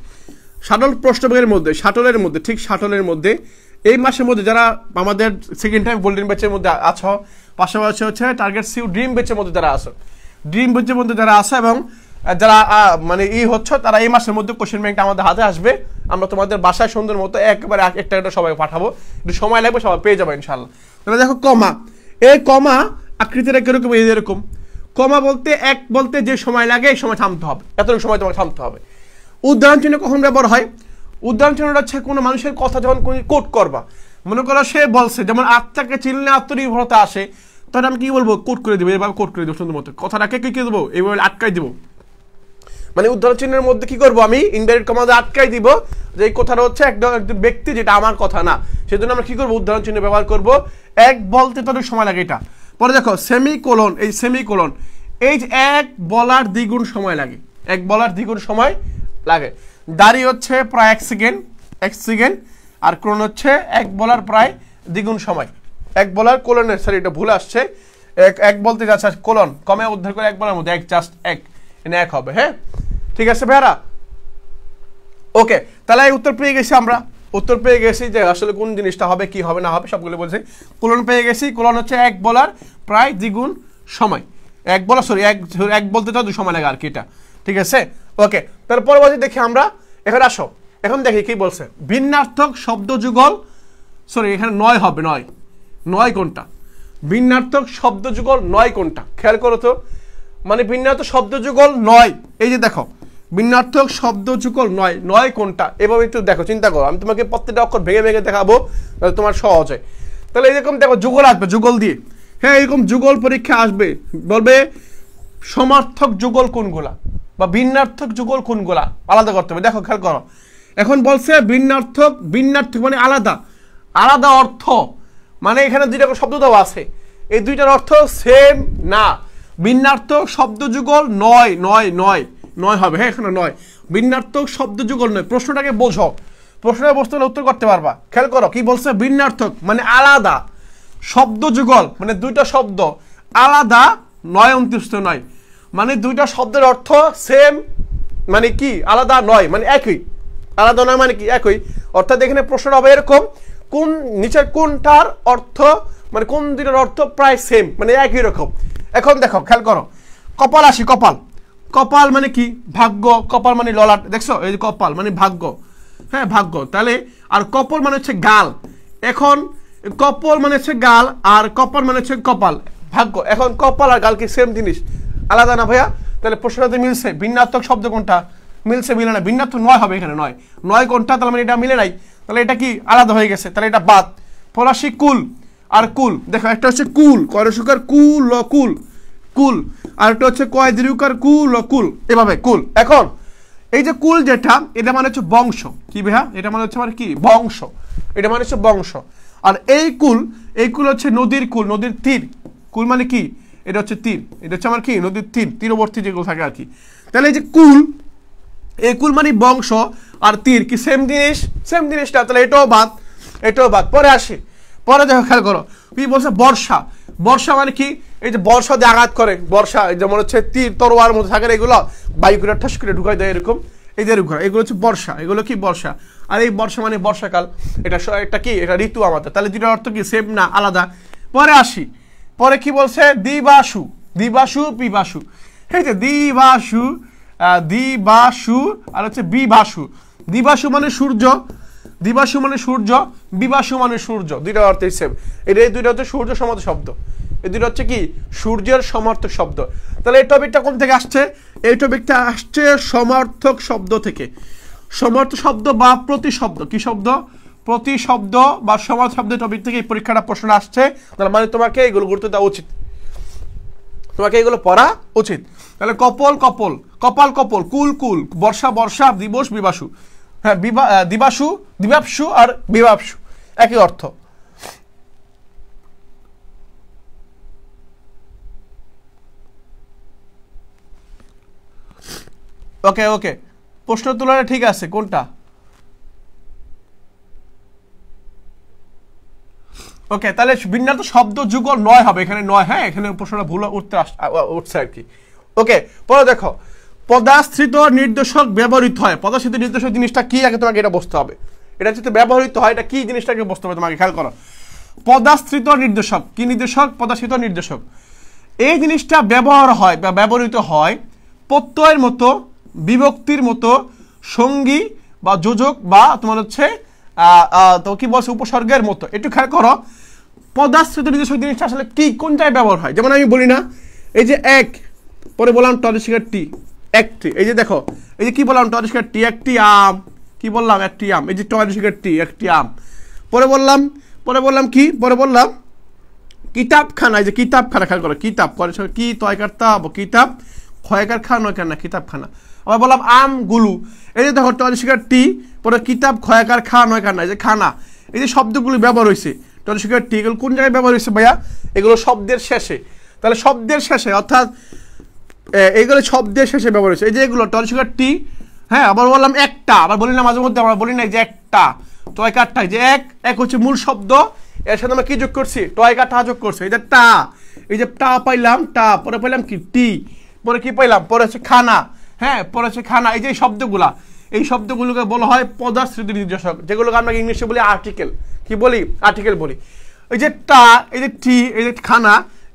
শাটল প্রশ্নবেগের মধ্যে, শাটলের মধ্যে, ঠিক শাটলের মধ্যে এই মাসের মধ্যে যারা আমাদের সেকেন্ড টাইম গোল্ডেন ব্যাচের মধ্যে আছো, পাশাপাশি হচ্ছে টার্গেট সিউ ড্রিম ব্যাচের মধ্যে যারা আছো, ড্রিম ব্যাচের মধ্যে যারা আছে এবং যারা মানে হচ্ছে, তারা এই মাসের মধ্যে কোশ্চেন ব্যাংকটা আমাদের হাতে আসবে, আমরা তোমাদের বাসায় সুন্দর মতো একবারে একটা একটা সবাই পাঠাবো, একটু সময় লাগবে, সবাই পেয়ে যাবো ইনশাল্লাহ। তাহলে দেখো কমা, এই কমা আকৃতিটা কিরকম, এই এরকম কমা বলতে এক বলতে যে সময় লাগে এই সময় থামতে হবে, এতটুকু সময় তোমাকে থামতে হবে। উদাহরণ চিহ্ন কখন ব্যবহার হয়, উদাহরণ চিহ্নটা হচ্ছে কোনো মানুষের কথা যখন কোট করবা, মনে করো সে বলছে, যেমন আত্মাকে চিনলে আত্মনির্ভরতা আসে, তখন আমি কি বলবো, কোট করে দেবো, এভাবে কোট করে দেবো সুন্দর মতো, কথাটাকে কি দেবো, এইভাবে আটকাই দেবো, মানে উদাহরণ চিহ্নের মধ্যে কি করবো, আমি ইনডাইরেক্ট কমাতে আটকাই দিব যে এই কথাটা হচ্ছে একজন ব্যক্তি, যেটা আমার কথা না, সেজন্য আমরা কি করবো, উদাহরণ চিহ্ন ব্যবহার করবো, এক বলতে ততটুকু সময় লাগে এটা। পরে দেখো সেমিকোলন, এই সেমিকোলন, এই যে এক বলার দ্বিগুণ সময় লাগে, এক বলার দ্বিগুণ সময় লাগে, দাঁড়িয়ে হচ্ছে প্রায় 1 সেকেন্ড, আর কোলন হচ্ছে এক বলার প্রায় দ্বিগুণ সময়, এক বলার কোলনের, সরি এটা ভুল আসছে, এক বলতে যাচ্ছে কোলন কমে উদ্ধার করে এক বলার মধ্যে এক, জাস্ট এক, এনে এক হবে, হ্যাঁ ঠিক আছে ভাইরা, ওকে। তাহলে এই উত্তর পেয়ে গেছি, আমরা উত্তর পেয়ে গেছি যে আসলে কোন জিনিসটা হবে, কি হবে না হবে সবগুলো বলছি, কোলন পেয়ে গেছি, কোলন হচ্ছে এক বলার প্রায় দ্বিগুণ সময়, এক বলা সরি এক বলতে তো 2 সময় লাগে আর কি, এটা ঠিক আছে, ওকে। তার পরবর্তী দেখি আমরা, এখন আসো, এখন দেখি কি বলছে, ভিন্নার্থক শব্দ যুগল, সরি এখানে 9 হবে, 9 কোনটা, ভিন্নার্থক শব্দ যুগল 9 কোনটা, খেয়াল করো তো, মানে ভিন্নার্থক শব্দ যুগল 9, এই যে দেখো ভিন্নার্থক শব্দ যুগল 9 কোনটা, এভাবে একটু দেখো, চিন্তা করো, আমি তোমাকে প্রত্যেকটা অক্ষর ভেঙে ভেঙে দেখাবো, তোমার সহজ হয়। তাহলে এরকম দেখো যুগল আসবে, যুগল দিয়ে, হ্যাঁ এরকম যুগল পরীক্ষা আসবে, বলবে সমার্থক যুগল কোনগুলা বা ভিন্নার্থক যুগল কোনগুলা, আলাদা করতে হবে। দেখো খেয়াল করো, এখন বলছে ভিন্নার্থক মানে আলাদা অর্থ, মানে এখানে দুইটা শব্দ দেওয়া আছে, এই দুইটার অর্থ সেম না, ভিন্নার্থক শব্দ যুগল 9 হবে, হ্যাঁ এখানে 9, ভিন্নার্থক শব্দ যুগল 9। প্রশ্নটাকে বোঝো, প্রশ্নের বস্তু উত্তর করতে পারবা। খেয়াল করো কি বলছে, ভিন্নার্থক মানে আলাদা, শব্দ যুগল মানে দুইটা শব্দ আলাদা, 9 মানে দুইটা শব্দের অর্থ সেম, মানে কি আলাদা নয়, মানে একই, আলাদা নয় মানে কি একই, অর্থাৎ এখানে প্রশ্নটা হবে এরকম, কোন নিচের কোনটার অর্থ, মানে কোন দুইটার অর্থ প্রায় সেম, মানে একই রকম। এখন দেখো খেয়াল করো, কপাল আসি, কপাল মানে কি ভাগ্য, কপাল মানে ললাট, দেখছো এই যে কপাল মানে ভাগ্য, হ্যাঁ ভাগ্য, তাহলে আর কপাল মানে হচ্ছে গাল, এখন কপাল মানে হচ্ছে গাল আর কপাল মানে হচ্ছে কপাল, ভাগ্য। এখন কপাল আর গাল কি সেম জিনিস, আলাদা না ভাইয়া? তাহলে প্রশ্নটাতে মিলছে, ভিন্নার্থক শব্দ কোনটা, মিলছে মিলে না, ভিন্নার্থক 9 হবে এখানে, 9 কোনটা, তাহলে মানে এটা মিলে নাই, তাহলে এটা কি আলাদা হয়ে গেছে, তাহলে এটা বাদ। ফরাসি কুল আর কুল, দেখো একটা হচ্ছে কুল, কয়রসুকার কুল কুল, আর একটা হচ্ছে কয় দীর্ঘকার কুল, এভাবে কুল। এখন এই যে কুল যেটা, এটা মানে হচ্ছে বংশ, কি ভাইয়া, এটা মানে হচ্ছে মানে কি বংশ, এটা মানে হচ্ছে বংশ। আর এই কুল হচ্ছে নদীর কুল, নদীর তীর, কুল মানে কি, এটা হচ্ছে তীর, এটা হচ্ছে আমার কি নদীর তীরবর্তী যেগুলো থাকে আর কি। তাহলে এই যে কুল, এই কুল মানে বংশ, আর তীর কি সেম জিনিসটা, তাহলে এটাও বাদ। পরে আসি, পরে দেখো খেয়াল করো কি বলছে, বর্ষা মানে কি, এই যে বর্ষা দিয়ে আঘাত করে, বর্ষা যেমন হচ্ছে তীর তরোয়ার মধ্যে থাকে, এগুলো বায়ু করে ঠাস করে ঢুকাই দেয় এরকম, এই যে এগুলো হচ্ছে বর্ষা, এগুলো কি বর্ষা, আর এই বর্ষা মানে বর্ষাকাল, এটা কি এটা ঋতু আমাদের, তাহলে দুটোর অর্থ কি সেম না আলাদা। পরে আসি, পরে কি বলছে, দিবাসু পিবাসু, এই যে দিবাসু আর হচ্ছে বিবাসু, দিবাসু মানে সূর্য, দিবাসু মানে সূর্য, বিবাসু মানে সূর্য, দুইটা অর্থই সেম। এই দুইটা হচ্ছে সূর্য সমার্থক শব্দ, এই দুইটা হচ্ছে কি সূর্যের সমার্থক শব্দ। তাহলে এই টপিকটা কোন থেকে আসছে? এই টপিকটা আসছে সমার্থক শব্দ থেকে। সমার্থক শব্দ বা প্রতিশব্দ, কি শব্দ? প্রতিশব্দ বা সমার্থক শব্দের টপিক থেকে এই পরীক্ষাটা প্রশ্ন আসছে। তার মানে তোমাকে এগুলো গুরুত্ব দেওয়া উচিত, তোমাকে এগুলো পড়া উচিত। তাহলে কপল কপল, কপাল কপল, কুল কুল, বর্ষা বর্ষা, দিবস বিবাসু, হ্যাঁ দিবাসু দিবাপসু আর বিবাপসু একই অর্থ। ওকে ওকে, প্রশ্ন তুলনা ঠিক আছে কোনটা? ওকে, তাহলে বিন্যাস শব্দ যুগল 9 হবে, এখানে 9। হ্যাঁ, এখানে প্রশ্নটা ভুল উঠছে আর কি। ওকে, পরে দেখো পদাশ্রিত নির্দেশক ব্যবহৃত হয়। পদাশ্রিত নির্দেশক জিনিসটা কি আগে তোমাকে এটা বুঝতে হবে। এটা যদি ব্যবহৃত হয় এটা কি জিনিসটাকে বুঝতে হবে তোমাকে, খেয়াল করো। পদাশ্রিত নির্দেশক, কি নির্দেশক? পদাশ্রিত নির্দেশক। এই জিনিসটা ব্যবহার হয় বা ব্যবহৃত হয় প্রত্যয়ের মতো, বিভক্তির মতো, সঙ্গী বা যোজক বা তোমার হচ্ছে তো কি বলছে উপসর্গের মতো। একটু খেয়াল করো পদাশ্রিত নির্দেশক জিনিসটা আসলে কি, কোন জায়গায় ব্যবহার হয়। যেমন আমি বলি না এই যে এক, পরে বললাম টরিস্কার টি, একটি। এই যে দেখো এই যে কি বললাম টরিস্কার টি, একটি আম, কি বললাম? একটি আম। এই যে টরিস্কার টি, একটি আম। পরে বললাম কি? পরে বললাম কিতাবখানা, এই যে কিতাবখানা, খেয়াল করো কিতাব কি তয়কারতা কিতাব, ক্ষয়কার খা নয়কার না কিতাবখানা। আবার বললাম আমগুলো, এই যে দেখো টরিস্কার টি, পরে কিতাব ক্ষয়কার খা নয়কার না, এই যে খানা। এই যে শব্দগুলো ব্যবহার হয়েছে টরিস্কার টি, এগুলো কোন জায়গায় ব্যবহার হয়েছে ভাইয়া? এগুলো শব্দের শেষে। তাহলে শব্দের শেষে, অর্থাৎ এইগুলো শব্দের শেষে ব্যবহার হয়েছে। এই যে এগুলো টরিস্কার টি। হ্যাঁ, আবার বললাম একটা, আবার বলি না মাঝে মধ্যে আমরা বলি না যে একটা টয়কারটা, যে এক হচ্ছে মূল শব্দ, এর সাথে আমরা কি যোগ করছি? টয়কারটা যোগ করছি। এই যে টা, এই যে টা পাইলাম টা, পরে পাইলাম কি টি, পরে কি পাইলাম? পরে হচ্ছে খানা। হ্যাঁ, পরে হচ্ছে খানা। এই যে শব্দগুলা, এই শব্দগুলোকে বলা হয় পদাশ্রিত নির্দেশক, যেগুলোকে আমরা ইংলিশে বলি আর্টিকেল। কি বলি? আর্টিকেল বলি। এই যে টা, এই যে টি, এই যে খানা,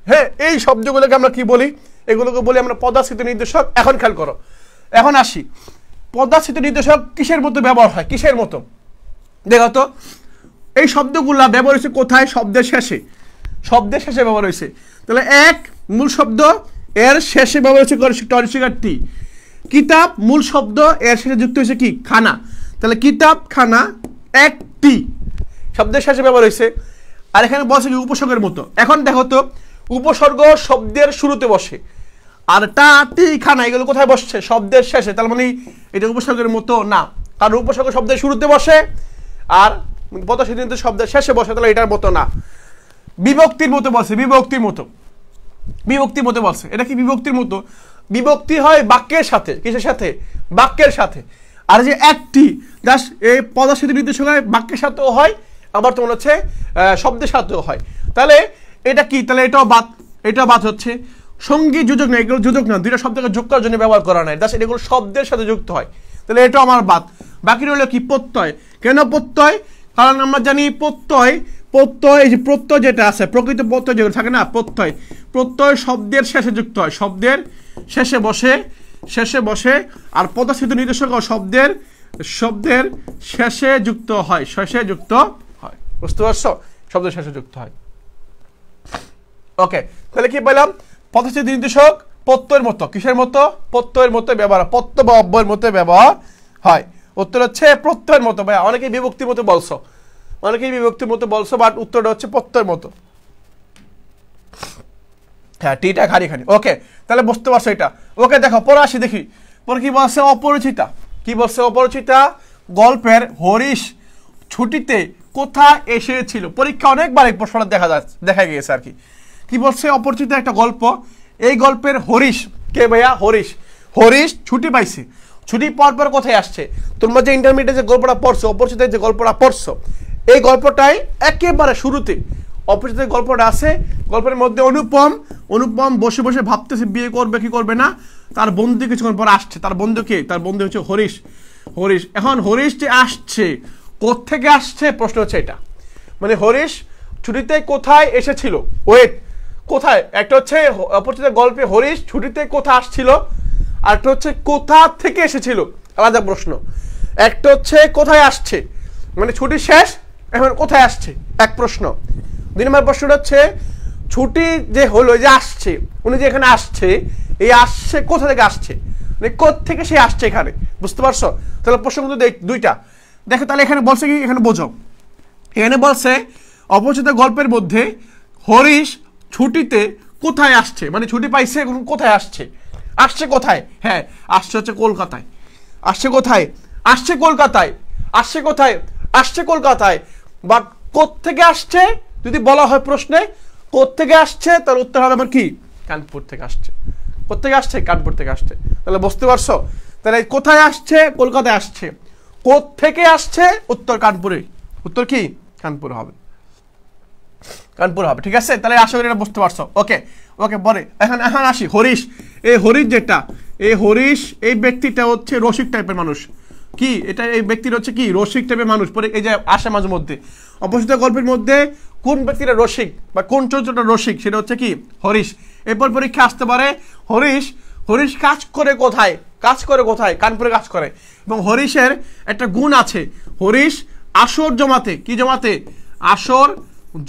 হ্যাঁ, এই শব্দগুলোকে আমরা কি বলি? এগুলোকে বলি আমরা পদাশ্রিত নির্দেশক। এখন খেয়াল করো, এখন আসি পদাশ্রিত নির্দেশক কিসের মতো ব্যবহার হয়, কিসের মতো? দেখো তো এই শব্দগুলা ব্যবহার হয়েছে কোথায়? শব্দের শেষে, শব্দের শেষে ব্যবহার হয়েছে। তাহলে এক মূল শব্দ, এর শেষে ব্যবহার হয়েছে টরিস্কার টি। কিতাব মূল শব্দ, এর শেষে যুক্ত হয়েছে কি? খানা। তাহলে কিতাব খানা একটি, শব্দের শেষে ব্যবহার হয়েছে। আর এখানে বলছে কি উপসর্গের মতো। এখন দেখো তো উপসর্গ শব্দের শুরুতে বসে, আর টা টি খানা এগুলো কোথায় বসছে? শব্দের শেষে। তার মানে এটা উপসর্গের মতো না, কারণ উপসর্গ শব্দের শুরুতে বসে আর পদাশ্রিত শব্দের শেষে বসে, তাহলে এটার মতো না। বিভক্তির মতো বলছে, বিভক্তির মতো, বিভক্তির মতো বলছে। এটা কি বিভক্তির মতো? বিভক্তি হয় বাক্যের সাথে। কিসের সাথে? বাক্যের সাথে। আর যে একটি জাস্ট এই পদাশ্রিত নির্দেশক হয় বাক্যের সাথেও হয়, আবার তোমার হচ্ছে শব্দের সাথেও হয়। তাহলে এটা কি? তাহলে এটাও বাদ, এটাও বাদ হচ্ছে। সঙ্গী যোজক না, এগুলো যোজক না, দুইটা শব্দকে যোগ করার জন্য ব্যবহার করা নাই, জাস্ট এগুলো শব্দের সাথে যুক্ত হয়। তাহলে এটাও আমার বাদ। বাকি রইল কি? প্রত্যয়। কেন প্রত্যয়? কারণ আমরা জানি প্রত্যয়, প্রত্যয় এই যে প্রত্যয় যেটা আছে, প্রকৃত প্রত্যয় যেগুলো থাকে না, প্রত্যয়, প্রত্যয় শব্দের শেষে যুক্ত হয়, শব্দের শেষে বসে, শেষে বসে। আর পদাশ্রিত নির্দেশক শব্দের শেষে যুক্ত হয়, শেষে যুক্ত হয়। বুঝতে পারছো? শব্দের শেষে যুক্ত হয়। ওকে, তাহলে কি পেলাম? পদাশ্রিত নির্দেশক প্রত্যয়ের মতো, কিসের মতো? প্রত্যয়ের মতো ব্যবহার, প্রত্যয় বা অব্যয়ের মতো ব্যবহার হয়। উত্তর হচ্ছে প্রত্যয়ের মতো। ভাই অনেকেই বিভক্তির মতো বলছো, অনেকেই বিভক্তির মতো বলছো, বাট উত্তরটা হচ্ছে প্রত্যয়ের মতো। হ্যাঁ, টিটা খারি খারি। ওকে, তাহলে বুঝতে পারছো এটা। ওকে, দেখো পরে আসি, দেখি পরে কি বলছে? অপরিচিতা। কি বলছে? অপরিচিতা গল্পের হরিশ ছুটিতে কোথায় এসেছিল? পরীক্ষা অনেকবার এই প্রশ্নটা দেখা গিয়েছে আর কি। কি বলছে? অপরিচিত একটা গল্প, এই গল্পের হরিশ কে ভাইয়া? হরিশ ছুটি পাইছে। ছুটি পাওয়ার পর কোথায় আসছে? তোমরা যে ইন্টারমিডিয়েট যে গল্পটা পড়ছো, অপরিচিত যে গল্পটা পড়ছো, এই গল্পটাই একেবারে শুরুতে অপরিচিত গল্পটা আছে। গল্পের মধ্যে অনুপম বসে বসে ভাবতেছে বিয়ে করবে কি করবে না। তার বন্ধু কিছুক্ষণ পর আসছে। তার বন্ধু কে? তার বন্ধু হচ্ছে হরিশ। এখন হরিশ যে আসছে, কোত্থেকে আসছে? প্রশ্ন হচ্ছে এটা। মানে হরিশ ছুটিতে কোথায় এসেছিল? ওয়েট, কোথায়? একটা হচ্ছে অপরিচিত গল্পে হরিশ ছুটিতে কোথায় আসছিল, আর একটা হচ্ছে কোথা থেকে এসেছিল, আলাদা প্রশ্ন। একটা হচ্ছে কোথায় আসছে, মানে ছুটি শেষ, এখন কোথায় আসছে এক প্রশ্ন। 2 নম্বর প্রশ্নটা হচ্ছে ছুটি যে হলো, যে আসছে, উনি যে এখানে আসছে, এই আসছে কোথা থেকে আসছে, মানে কোত্থেকে সে আসছে এখানে, বুঝতে পারছো? তাহলে প্রশ্ন কিন্তু দুইটা। দেখো তাহলে এখানে বলছে কি, এখানে বোঝো, এখানে বলছে অপরিচিত গল্পের মধ্যে হরিশ ছুটিতে কোথায় আসছে, মানে ছুটি পাইছে এখন কোথায় আসছে, আসছে কোথায়? হ্যাঁ, আসছে হচ্ছে কলকাতায়। আসছে কোথায়? আসছে কলকাতায়। আসছে কোথায়? আসছে কলকাতায়। বাট কোত্থেকে আসছে যদি বলা হয় প্রশ্নে, কোত্থেকে আসছে, তার উত্তর হবে আমার কি, কানপুর থেকে আসছে। কোত্থেকে আসছে? কানপুর থেকে আসছে। তাহলে বুঝতে পারছো? তাহলে কোথায় আসছে? কলকাতায় আসছে। কোত্থেকে আসছে? উত্তর কানপুরে। উত্তর কি? কানপুর হবে, কানপুর হবে। ঠিক আছে, তাহলে আশা করি এটা বুঝতে পারছো। ওকে ওকে, পরে এখন আসি হরিশ। এই হরিশ যেটা, এই হরিশ এই ব্যক্তিটা হচ্ছে রসিক টাইপের মানুষ। কি এটা? এই ব্যক্তির হচ্ছে কি, রসিক টাইপের মানুষ। পরে এই যে আসে মাঝে মধ্যে অপরিচিত গল্পের মধ্যে কোন ব্যক্তিটা রসিক বা কোন চরিত্রটা রসিক, সেটা হচ্ছে কি, হরিশ। এরপর পরীক্ষা আসতে পারে হরিশ, হরিশ কাজ করে কোথায়? কাজ করে কোথায়? কানপুরে কাজ করে। এবং হরিশের একটা গুণ আছে, হরিশ আসর জমাতে, কি জমাতে? আসর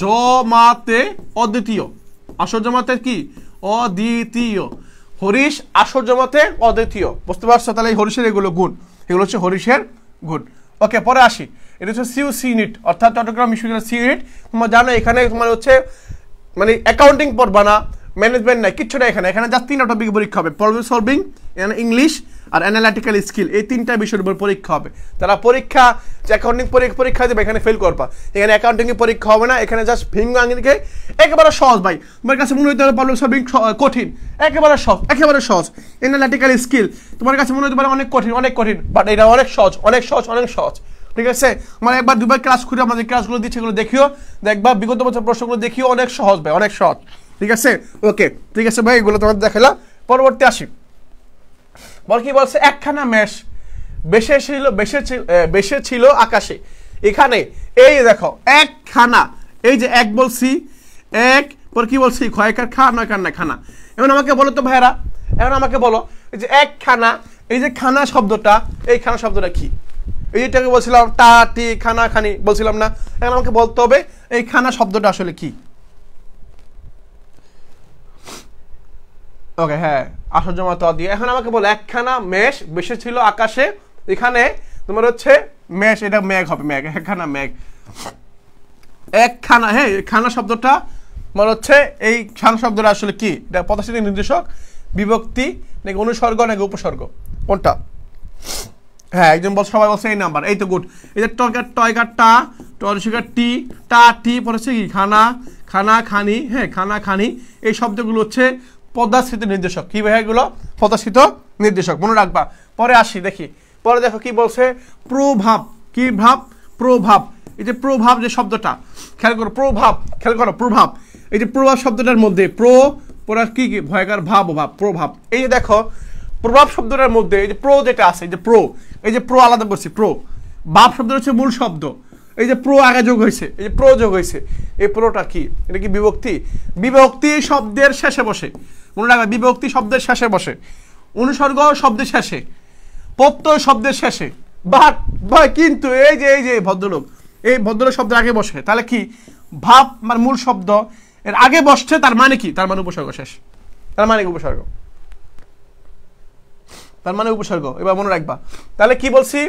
জমাতে অদ্বিতীয়। আসর জমাতে কি? অদ্বিতীয়। হরিশ আসর জমাতে অদ্বিতীয়, বুঝতে পারছো? তাহলে এই হরিশের এগুলো গুণ, এগুলো হচ্ছে হরিশের গুণ। ওকে, পরে আসি। এটা হচ্ছে সি ইউনিট, অর্থাৎ চট্টগ্রাম বিশ্ববিদ্যালয়ের সি ইউনিট। তোমরা জানো এখানে তোমার হচ্ছে মানে অ্যাকাউন্টিং পড়বা না, ম্যানেজমেন্ট নাই, কিচ্ছু না। এখানে জাস্ট 3টা টপিক পরীক্ষা হবে, প্রবলেম সলভিং, ইংলিশ আর অ্যানালিটিক্যাল স্কিল। এই 3টা বিষয়ের উপর পরীক্ষা হবে। তারা পরীক্ষা অ্যাকাউন্টিং পরীক্ষা দেবে, এখানে ফেল করবা। এখানে অ্যাকাউন্টিং এর পরীক্ষা হবে না, এখানে জাস্ট ভিঙ্গ আঙ্গিকে একেবারে সহজ ভাই। তোমার কাছে মনে হতে পারে প্রবলেম সলভিং কঠিন, একেবারে সহজ, একেবারে সহজ। অ্যানালিটিক্যাল স্কিল তোমার কাছে মনে হতে পারে অনেক কঠিন, অনেক কঠিন, বাট এটা অনেক সহজ, অনেক সহজ, অনেক সহজ। ঠিক আছে, মানে একবার দুবার ক্লাস করে আমাদের ক্লাসগুলো দিচ্ছে, এগুলো দেখিও, দেখবা বিগত বছর প্রশ্নগুলো দেখিও, অনেক সহজ ভাই, অনেক সহজ। ঠিক আছে, ওকে, ঠিক আছে ভাই, এগুলো তোমাদের দেখালাম। পরবর্তী আসি। বল কি বলছে? একখানা মেষ বেশে ছিল আকাশে। এখানে এই দেখো একখানা, এই যে এক বলছি, এক পর কি বলছি, খয়কার খা নয় কার না খানা। এখন আমাকে বলো তো ভাইরা, এখন আমাকে বলো এই যে একখানা, এই যে খানা শব্দটা, এই খানা শব্দটা কি? এই যেটাকে বলছিলাম টা টি খানা খানি বলছিলাম না, এখন আমাকে বলতে হবে এই খানা শব্দটা আসলে কি। ওকে, হ্যাঁ, আসর জমা তো দিয়ে। এখন আমাকে বলো একখানা মেষ বেশি ছিল আকাশে। এখানে তোমার হচ্ছে মেষ, এটা মেঘ হবে, মেঘ, একখানা মেঘ, একখানা। হ্যাঁ, খানা শব্দটা মানে হচ্ছে এই খানা শব্দটা আসলে কি? এটা পদার্থবিজ্ঞান নির্দেশক, বিভক্তি নাকি অনুসর্গ নাকি উপসর্গ, কোনটা? হ্যাঁ, একজন বল, সবাই বলছে এই নাম্বার, এই তো গুড। এই যে টয়কার টা, টয়কার টি, টা টি, পরে হচ্ছে কি খানা, খানা খানি। হ্যাঁ, খানা খানি, এই শব্দগুলো হচ্ছে পদাশ্রিত নির্দেশক। কি ভাই এগুলো? পদাশ্রিত নির্দেশক, মনে রাখবা। পরে আসি, দেখি পরে, দেখো কি বলছে, প্রভাব। কি ভাব? প্রভাব। এই যে প্রভাব যে শব্দটা, খেয়াল করো, প্রভাব, খেয়াল করো, প্রভাব। এই যে প্রভাব শব্দটার মধ্যে কি কি ভয়কার ভাব, ভাব, প্রভাব। এই যে দেখো প্রভাব শব্দটার মধ্যে এই যে প্রো যেটা আছে, এই যে প্রো, এই যে প্রো আলাদা করছি, প্রো। ভাব শব্দটা হচ্ছে মূল শব্দ, এই যে প্রো আগে যোগ হয়েছে, এই যে প্রো যোগ হয়েছে, এই প্রোটা কি? এটা কি বিভক্তি? বিভক্তি শব্দের শেষে বসে, মনে রাখবে, বিভক্তি শব্দের শেষে বসে, অনুসর্গ শব্দের শেষে, প্রত্যয় শব্দের শেষে। বাট ভাই কিন্তু এই যে ভদ্রলোক, এই ভদ্রলোক শব্দের আগে বসে, তাহলে কি? ভাব মানে মূল শব্দ এর আগে বসছে, তার মানে কি? তার মানে উপসর্গ শেষ, তার মানে উপসর্গ, তার মানে উপসর্গ। এবার মনে রাখবা, তাহলে কি বলছি?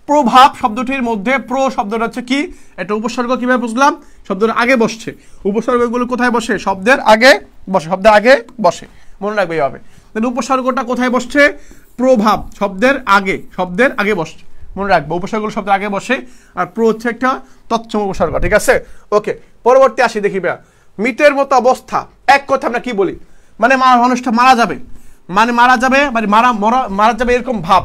প্রভাব শব্দটির মধ্যে প্রো শব্দটা হচ্ছে কি? একটা উপসর্গ। কিভাবে বুঝলাম? শব্দের আগে বসছে। উপসর্গগুলো কোথায় বসে? শব্দের আগে বসে, শব্দের আগে বসে, মনে রাখবে এইভাবে। তাহলে উপসর্গটা কোথায় বসছে? প্রভাব শব্দের আগে, শব্দের আগে বসছে, মনে রাখবো। উপসর্গগুলো শব্দের আগে বসে, আর প্রো হচ্ছে একটা তৎসম উপসর্গ। ঠিক আছে, ওকে, পরবর্তী আসি, দেখি ভাইয়া। মৃতের মতো অবস্থা, এক কথা আমরা কি বলি? মানে মানুষটা মারা যাবে, মানে মারা যাবে, মানে মারা যাবে এরকম ভাব।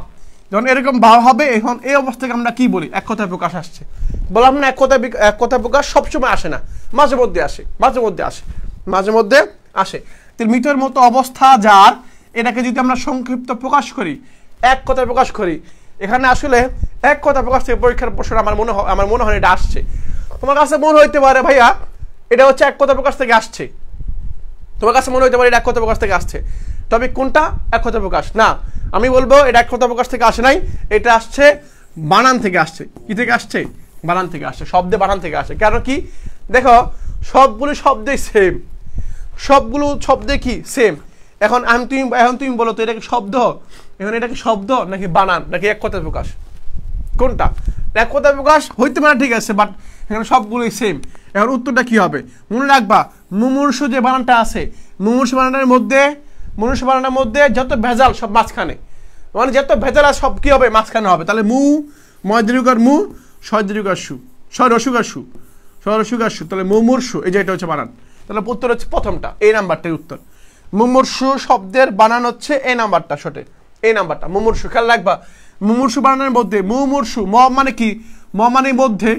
যখন এরকম ভাব হবে, এখন এই অবস্থাকে আমরা কি বলি? এক কথায় প্রকাশ আসছে। বললাম না, এক কথায় প্রকাশ সবসময় আসে না, মাঝে মধ্যে আসে, মাঝে মধ্যে আসে, মাঝে মধ্যে আসে। মৃতের মতো অবস্থা যার, এটাকে যদি আমরা সংক্ষিপ্ত প্রকাশ করি, এক কথায় প্রকাশ করি, এখানে আসলে এক কথা প্রকাশ থেকে পরীক্ষার প্রশ্ন আমার মনে হয় এটা আসছে। তোমার কাছে মনে হইতে পারে ভাইয়া এটা হচ্ছে এক কথা প্রকাশ থেকে আসছে, তোমার কাছে মনে হইতে পারে এটা এক কথা প্রকাশ থেকে আসছে, তবে কোনটা এক কথা প্রকাশ? না, আমি বলবো এটা এক কথা প্রকাশ থেকে আসে নাই, এটা আসছে বানান থেকে আসছে। কি থেকে আসছে? বানান থেকে আসে, শব্দে বানান থেকে আসে। কেন কি দেখো সবগুলো শব্দই সেম, সবগুলো শব্দে কি সেম। এখন তুমি বলো তো এটা কি শব্দ, এখন এটা কি শব্দ নাকি বানান নাকি এক কথায় প্রকাশ, কোনটা? এক কথায় প্রকাশ হইতে পারে ঠিক আছে, বাট এখানে সবগুলোই সেম। এখন উত্তরটা কি হবে মনে রাখবা, মুমূর্ষু যে বানানটা আছে, মুমূর্ষু বানানের মধ্যে যত ভেজাল সব মাঝখানে, মানে যত ভেজাল আছে সব কি হবে মাঝখানে হবে। তাহলে মু ময় দীর্ঘকার মু, শয় দীর্ঘকার সু, শয় রসুকার সু, শয় রসুকার সু, তাহলে মুমূর্ষু এই যে এটা হচ্ছে বানান। তাহলে উত্তর হচ্ছে প্রথমটা, এই নাম্বারটাই উত্তর। মুমূর্ষু শব্দের বানান হচ্ছে এই নাম্বারটা, সঠিক এই নাম্বারটা মুমূর্ষু। খেয়াল রাখবা মুমূর্ষু বানানের মধ্যে মুমূর্ষু, ম মানে কি, ম মানে মধ্যে,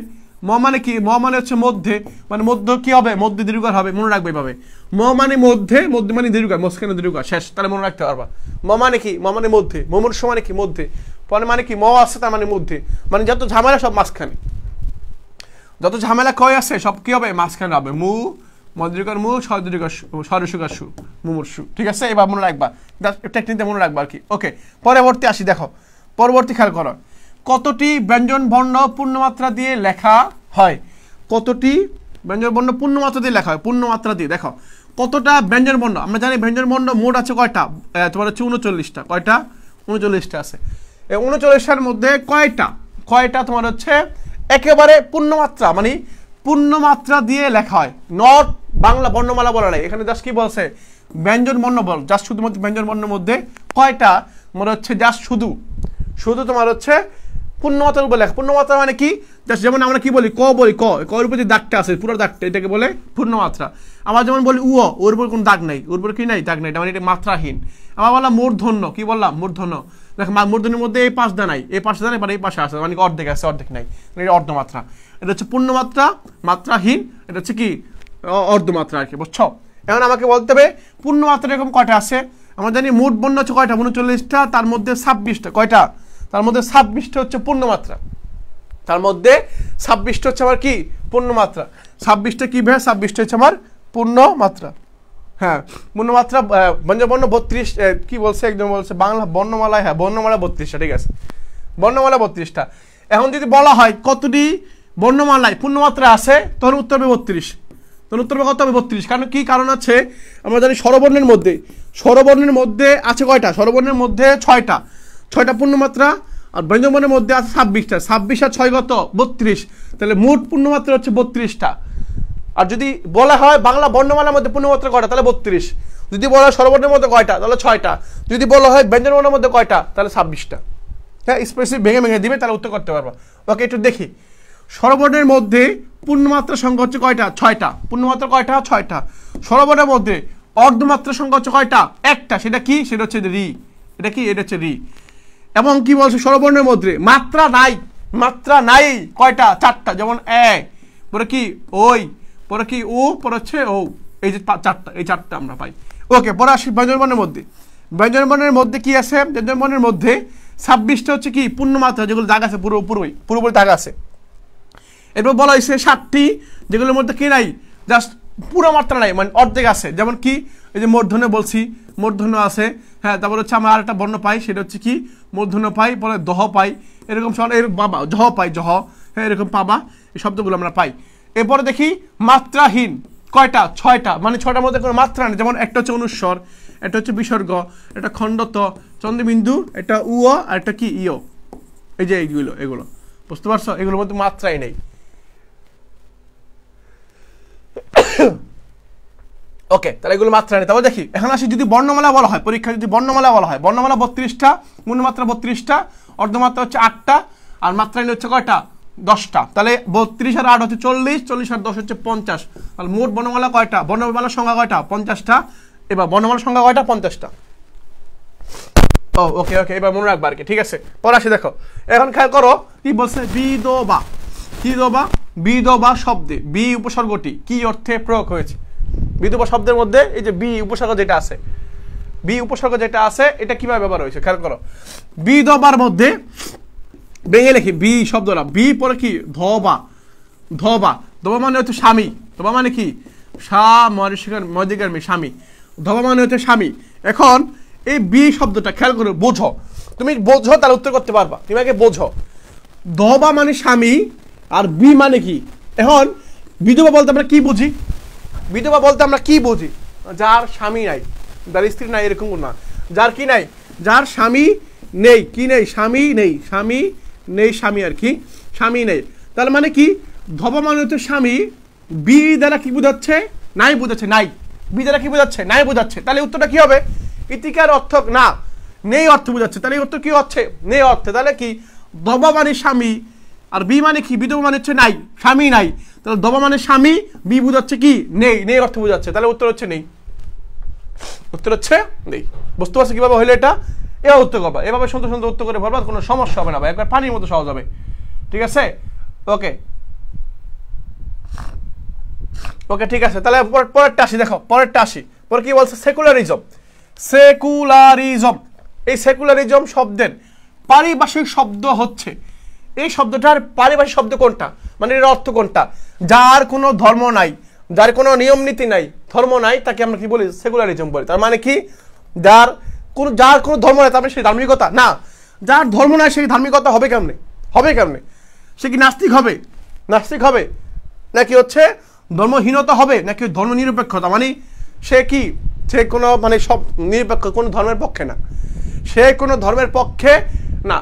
ম মানে কি, ম মানে হচ্ছে মধ্যে, মানে মধ্য কি হবে, মধ্যে দীর্ঘকার হবে, মনে রাখবে এইভাবে। ম মানে মধ্যে, মধ্যে মানে দীর্ঘকার, মস্কানে দীর্ঘকার শেষ, তাহলে মনে রাখতে পারবা। ম মানে কি, ম মানে মধ্যে, মুমূর্ষু মানে কি মধ্যে, পরে মানে কি ম আছে তার মানে মধ্যে, মানে যত ঝামেলা সব মাঝখানে, যত ঝামেলা কয় আছে সব কি হবে মাঝখানে হবে। মু মদ্রিকার মু, সরসুকার সু, মুমূর্ষু। ঠিক আছে, এবার মনে রাখবা, টেকনিকটা মনে রাখবা আর কি। ওকে, পরবর্তী আসি। দেখো পরবর্তী খেয়াল করো, কতটি ব্যঞ্জন বর্ণ পূর্ণমাত্রা দিয়ে লেখা হয়? কতটি ব্যঞ্জন বর্ণ পূর্ণমাত্রা দিয়ে লেখা হয়? পূর্ণমাত্রা দিয়ে দেখো কতটা ব্যঞ্জন বর্ণ। আমরা জানি ব্যঞ্জন বর্ণ মোট আছে কয়টা, তোমার হচ্ছে 39টা। কয়টা? 39টা আছে। এই 39টার মধ্যে কয়টা তোমার হচ্ছে একেবারে পূর্ণমাত্রা, মানে পূর্ণমাত্রা দিয়ে লেখা হয়, নট বাংলা বর্ণমালা বলা নাই। এখানে জাস্ট কি বলছে ব্যঞ্জন বর্ণ বল, জাস্ট শুধুমাত্র ব্যঞ্জন বর্ণের মধ্যে কয়টা মনে হচ্ছে জাস্ট শুধু তোমার হচ্ছে পূর্ণমাত্রার উপর লেখা। পূর্ণমাত্রা মানে কি, জাস্ট যেমন আমরা কি বলি ক বলি, কর উপর যে দাগটা আছে পুরো দাগটা এটাকে বলে পূর্ণমাত্রা। আবার যেমন বলি ওর উপর কোনো দাগ নাই, ওর উপর কি নাই, দাগ নাই, মানে এটা মাত্রাহীন। আবার বললাম মূর্ধন্য, কি বললাম মূর্ধন্য, দেখো মূর্ধন্যের মধ্যে এই পাশটা নাই, এই পাশটা নাই, মানে এই পাশে আছে, মানে অর্ধেক আছে অর্ধেক নাই, মানে এটা অর্ধমাত্রা। এটা হচ্ছে পূর্ণমাত্রা, মাত্রাহীন, এটা হচ্ছে কি অর্ধমাত্রা আর কি, বুঝছো? এখন আমাকে বলতে হবে পূর্ণমাত্রা এরকম কয়টা আছে। আমরা জানি মোট বর্ণ হচ্ছে কয়টা, 39টা, তার মধ্যে 26টা। কয়টা? তার মধ্যে 26টা হচ্ছে পূর্ণমাত্রা, তার মধ্যে 26টা হচ্ছে আমার কি পূর্ণমাত্রা। 26টা কি ভাই? 26টা হচ্ছে আমার পূর্ণমাত্রা। হ্যাঁ, পূর্ণমাত্রা ব্যঞ্জনবর্ণ 32, কি বলছে একদম বলছে বাংলা বর্ণমালায়, হ্যাঁ বর্ণমালা 32টা, ঠিক আছে বর্ণমালা 32টা। এখন যদি বলা হয় কতটি বর্ণমালায় পূর্ণমাত্রা আছে, তখন উত্তর হবে 32, তখন উত্তর হবে কত হবে 32। কারণ কি কারণ আছে আমরা জানি স্বরবর্ণের মধ্যে আছে কয়টা, স্বরবর্ণের মধ্যে 6টা পূর্ণমাত্রা, আর ব্যঞ্জনবর্ণের মধ্যে আছে 26টা। 26 আর 6 কত 32, তাহলে মোট পূর্ণমাত্রা হচ্ছে 32টা। আর যদি বলা হয় বাংলা বর্ণমালার মধ্যে পূর্ণমাত্রা কয়টা, তাহলে 32। যদি বলা হয় স্বরবর্ণের মধ্যে কয়টা, তাহলে 6টা। যদি বলা হয় ব্যঞ্জনবর্ণের মধ্যে কয়টা, তাহলে 26টা। হ্যাঁ, স্পেসিফিক ভেঙে দিবে, তাহলে উত্তর করতে পারবা। ওকে, একটু দেখি স্বরবর্ণের মধ্যে পূর্ণমাত্রা সংখ্যা হচ্ছে কয়টা, 6টা। পূর্ণমাত্রা কয়টা, 6টা। স্বরবর্ণের মধ্যে অর্ধমাত্রা সংখ্যা হচ্ছে কয়টা, একটা। সেটা কি, সেটা হচ্ছে রি। এটা কি, এটা হচ্ছে রি। এবং কি বলছে স্বরবর্ণের মধ্যে মাত্রা নাই কয়টা, 4টা। যেমন এ, পরে কি ওই, পরে কি ও, পরে হচ্ছে ও, এই যে 4টা, এই 4টা আমরা পাই। ওকে, পরে আসি ব্যঞ্জনবর্ণের মধ্যে। ব্যঞ্জনবর্ণের মধ্যে কি আছে, ব্যঞ্জনবর্ণের মধ্যে 26টা হচ্ছে কি পূর্ণমাত্রা, যেগুলো দাগ আছে পুরোপুরি দাগ আছে। এরপর বলা হয়েছে 7টি যেগুলোর মধ্যে কি নাই, জাস্ট পুরো মাত্রা নাই, মানে অর্ধেক আছে। যেমন কি এই যে মূর্ধন্য বলছি, মূর্ধন্য আছে। হ্যাঁ, তারপর হচ্ছে আমরা আরেকটা বর্ণ পাই, সেটা হচ্ছে কি মূর্ধন্য পাই, পরে দহ পাই, এরকম বাবা জহ পাই, জহ, হ্যাঁ এরকম পাবা, এই শব্দগুলো আমরা পাই। এরপরে দেখি মাত্রাহীন কয়টা, 6টা, মানে 6টার মধ্যে কোনো মাত্রা নেই। যেমন একটা হচ্ছে অনুস্বর, একটা হচ্ছে বিসর্গ, একটা খণ্ডত, চন্দ্রবিন্দু, এটা উও, আর একটা কি ইও। এই যে এগুলো বুঝতে পারছো, এগুলোর মধ্যে মাত্রাই নেই। ওকে, তাহলে এগুলো মাত্রা নেই। তারপর দেখি এখন আসি যদি বর্ণমালা বলা হয়, পরীক্ষা যদি বর্ণমালা বলা হয়, বর্ণমালা 32টা, পূর্ণমাত্রা 32টা, অর্ধমাত্রা হচ্ছে 8টা, আর মাত্রা হচ্ছে কয়টা, 10টা। তাহলে 32 আর 8 হচ্ছে 40, 40 আর 10 হচ্ছে 50। তাহলে মোট বর্ণমালা কয়টা, বর্ণমালার সংখ্যা কয়টা, 50টা। এবার বর্ণমালার সংখ্যা কয়টা, 50টা। ওকে, এবার মনে রাখবা আর কি, ঠিক আছে। পরে আসি দেখো, এখন খেয়াল করো কি বলছে, বিধবা শব্দে বি উপসর্গটি কি অর্থে প্রয়োগ হয়েছে। বিধবা শব্দের মধ্যে এই যে বি উপসর্গ যেটা আছে, এটা কিভাবে ব্যবহার হয়েছে খেয়াল করো। বিধবার মধ্যে ভেঙে লিখি বি শব্দটা, বি পরে কি ধবা মানে হচ্ছে স্বামী। ধবা মানে কি, স্বামী। ধবা মানে হচ্ছে স্বামী। এখন এই বি শব্দটা খেয়াল করো, বোঝো, তুমি বোঝো তাহলে উত্তর করতে পারবা। তুমি আগে বোঝো, ধবা মানে স্বামী, আর বি মানে কি? এখন বিধবা বলতে আমরা কি বুঝি? বিধবা বলতে আমরা কি বুঝি? যার স্বামী নাই, যার স্ত্রী নাই, এরকম না। যার কি নাই? যার স্বামী নেই। কি নেই? স্বামী নেই। স্বামী নেই, স্বামী আর কি, স্বামী নেই। তার মানে কি? ধবা মানে হচ্ছে স্বামী, বি দ্বারা কি বোঝাচ্ছে? নাই বোঝাচ্ছে, নাই। বি দ্বারা কি বোঝাচ্ছে? নাই বোঝাচ্ছে। তাহলে উত্তরটা কি হবে? ইতিকার অর্থ না, নেই অর্থ বোঝাচ্ছে। তাহলে উত্তর কি হচ্ছে? নেই অর্থে। তাহলে কি? ধবা মানে স্বামী, আর বি মানে কি? বিধবা মানে হচ্ছে নাই, স্বামী নাই। তাহলে ধবা মানে স্বামী, বি বোঝাচ্ছে কি? নেই, নেই অর্থ বোঝাচ্ছে। তাহলে উত্তর হচ্ছে নেই। উত্তর হচ্ছে নেই। বুঝতে পারছো কিভাবে হইলো এটা? এভাবে উত্তর করবা, এভাবে সুন্দর সুন্দর উত্তর করে ভরবা, কোনো সমস্যা হবে না ভাই, একবার পানির মতো সহজ হবে। ঠিক আছে? ওকে ওকে, ঠিক আছে। তাহলে পরেরটা আসি, দেখো পরেরটা আসি। পরে কি বলছে? সেকুলারিজম। সেকুলারিজম, এই সেকুলারিজম শব্দের পারিভাষিক শব্দ হচ্ছে, এই শব্দটার পারিভাষিক শব্দ কোনটা, মানে এর অর্থ কোনটা? যার কোনো ধর্ম নাই, যার কোনো নিয়ম নীতি নাই, ধর্ম নাই, তাকে আমরা কি বলি? সেকুলারিজম বলি। তার মানে কি? যার কোনো ধর্ম নাই, তার মানে সেই ধার্মিকতা না। যার ধর্ম নাই সেই ধার্মিকতা হবে কেমনে? হবে কেমনে? সে কি নাস্তিক হবে? নাস্তিক হবে? নাকি হচ্ছে ধর্মহীনতা হবে? নাকি ধর্ম নিরপেক্ষতা? মানে সে কি? সে কোনো মানে সব নিরপেক্ষ, কোনো ধর্মের পক্ষে না, সে কোনো ধর্মের পক্ষে না।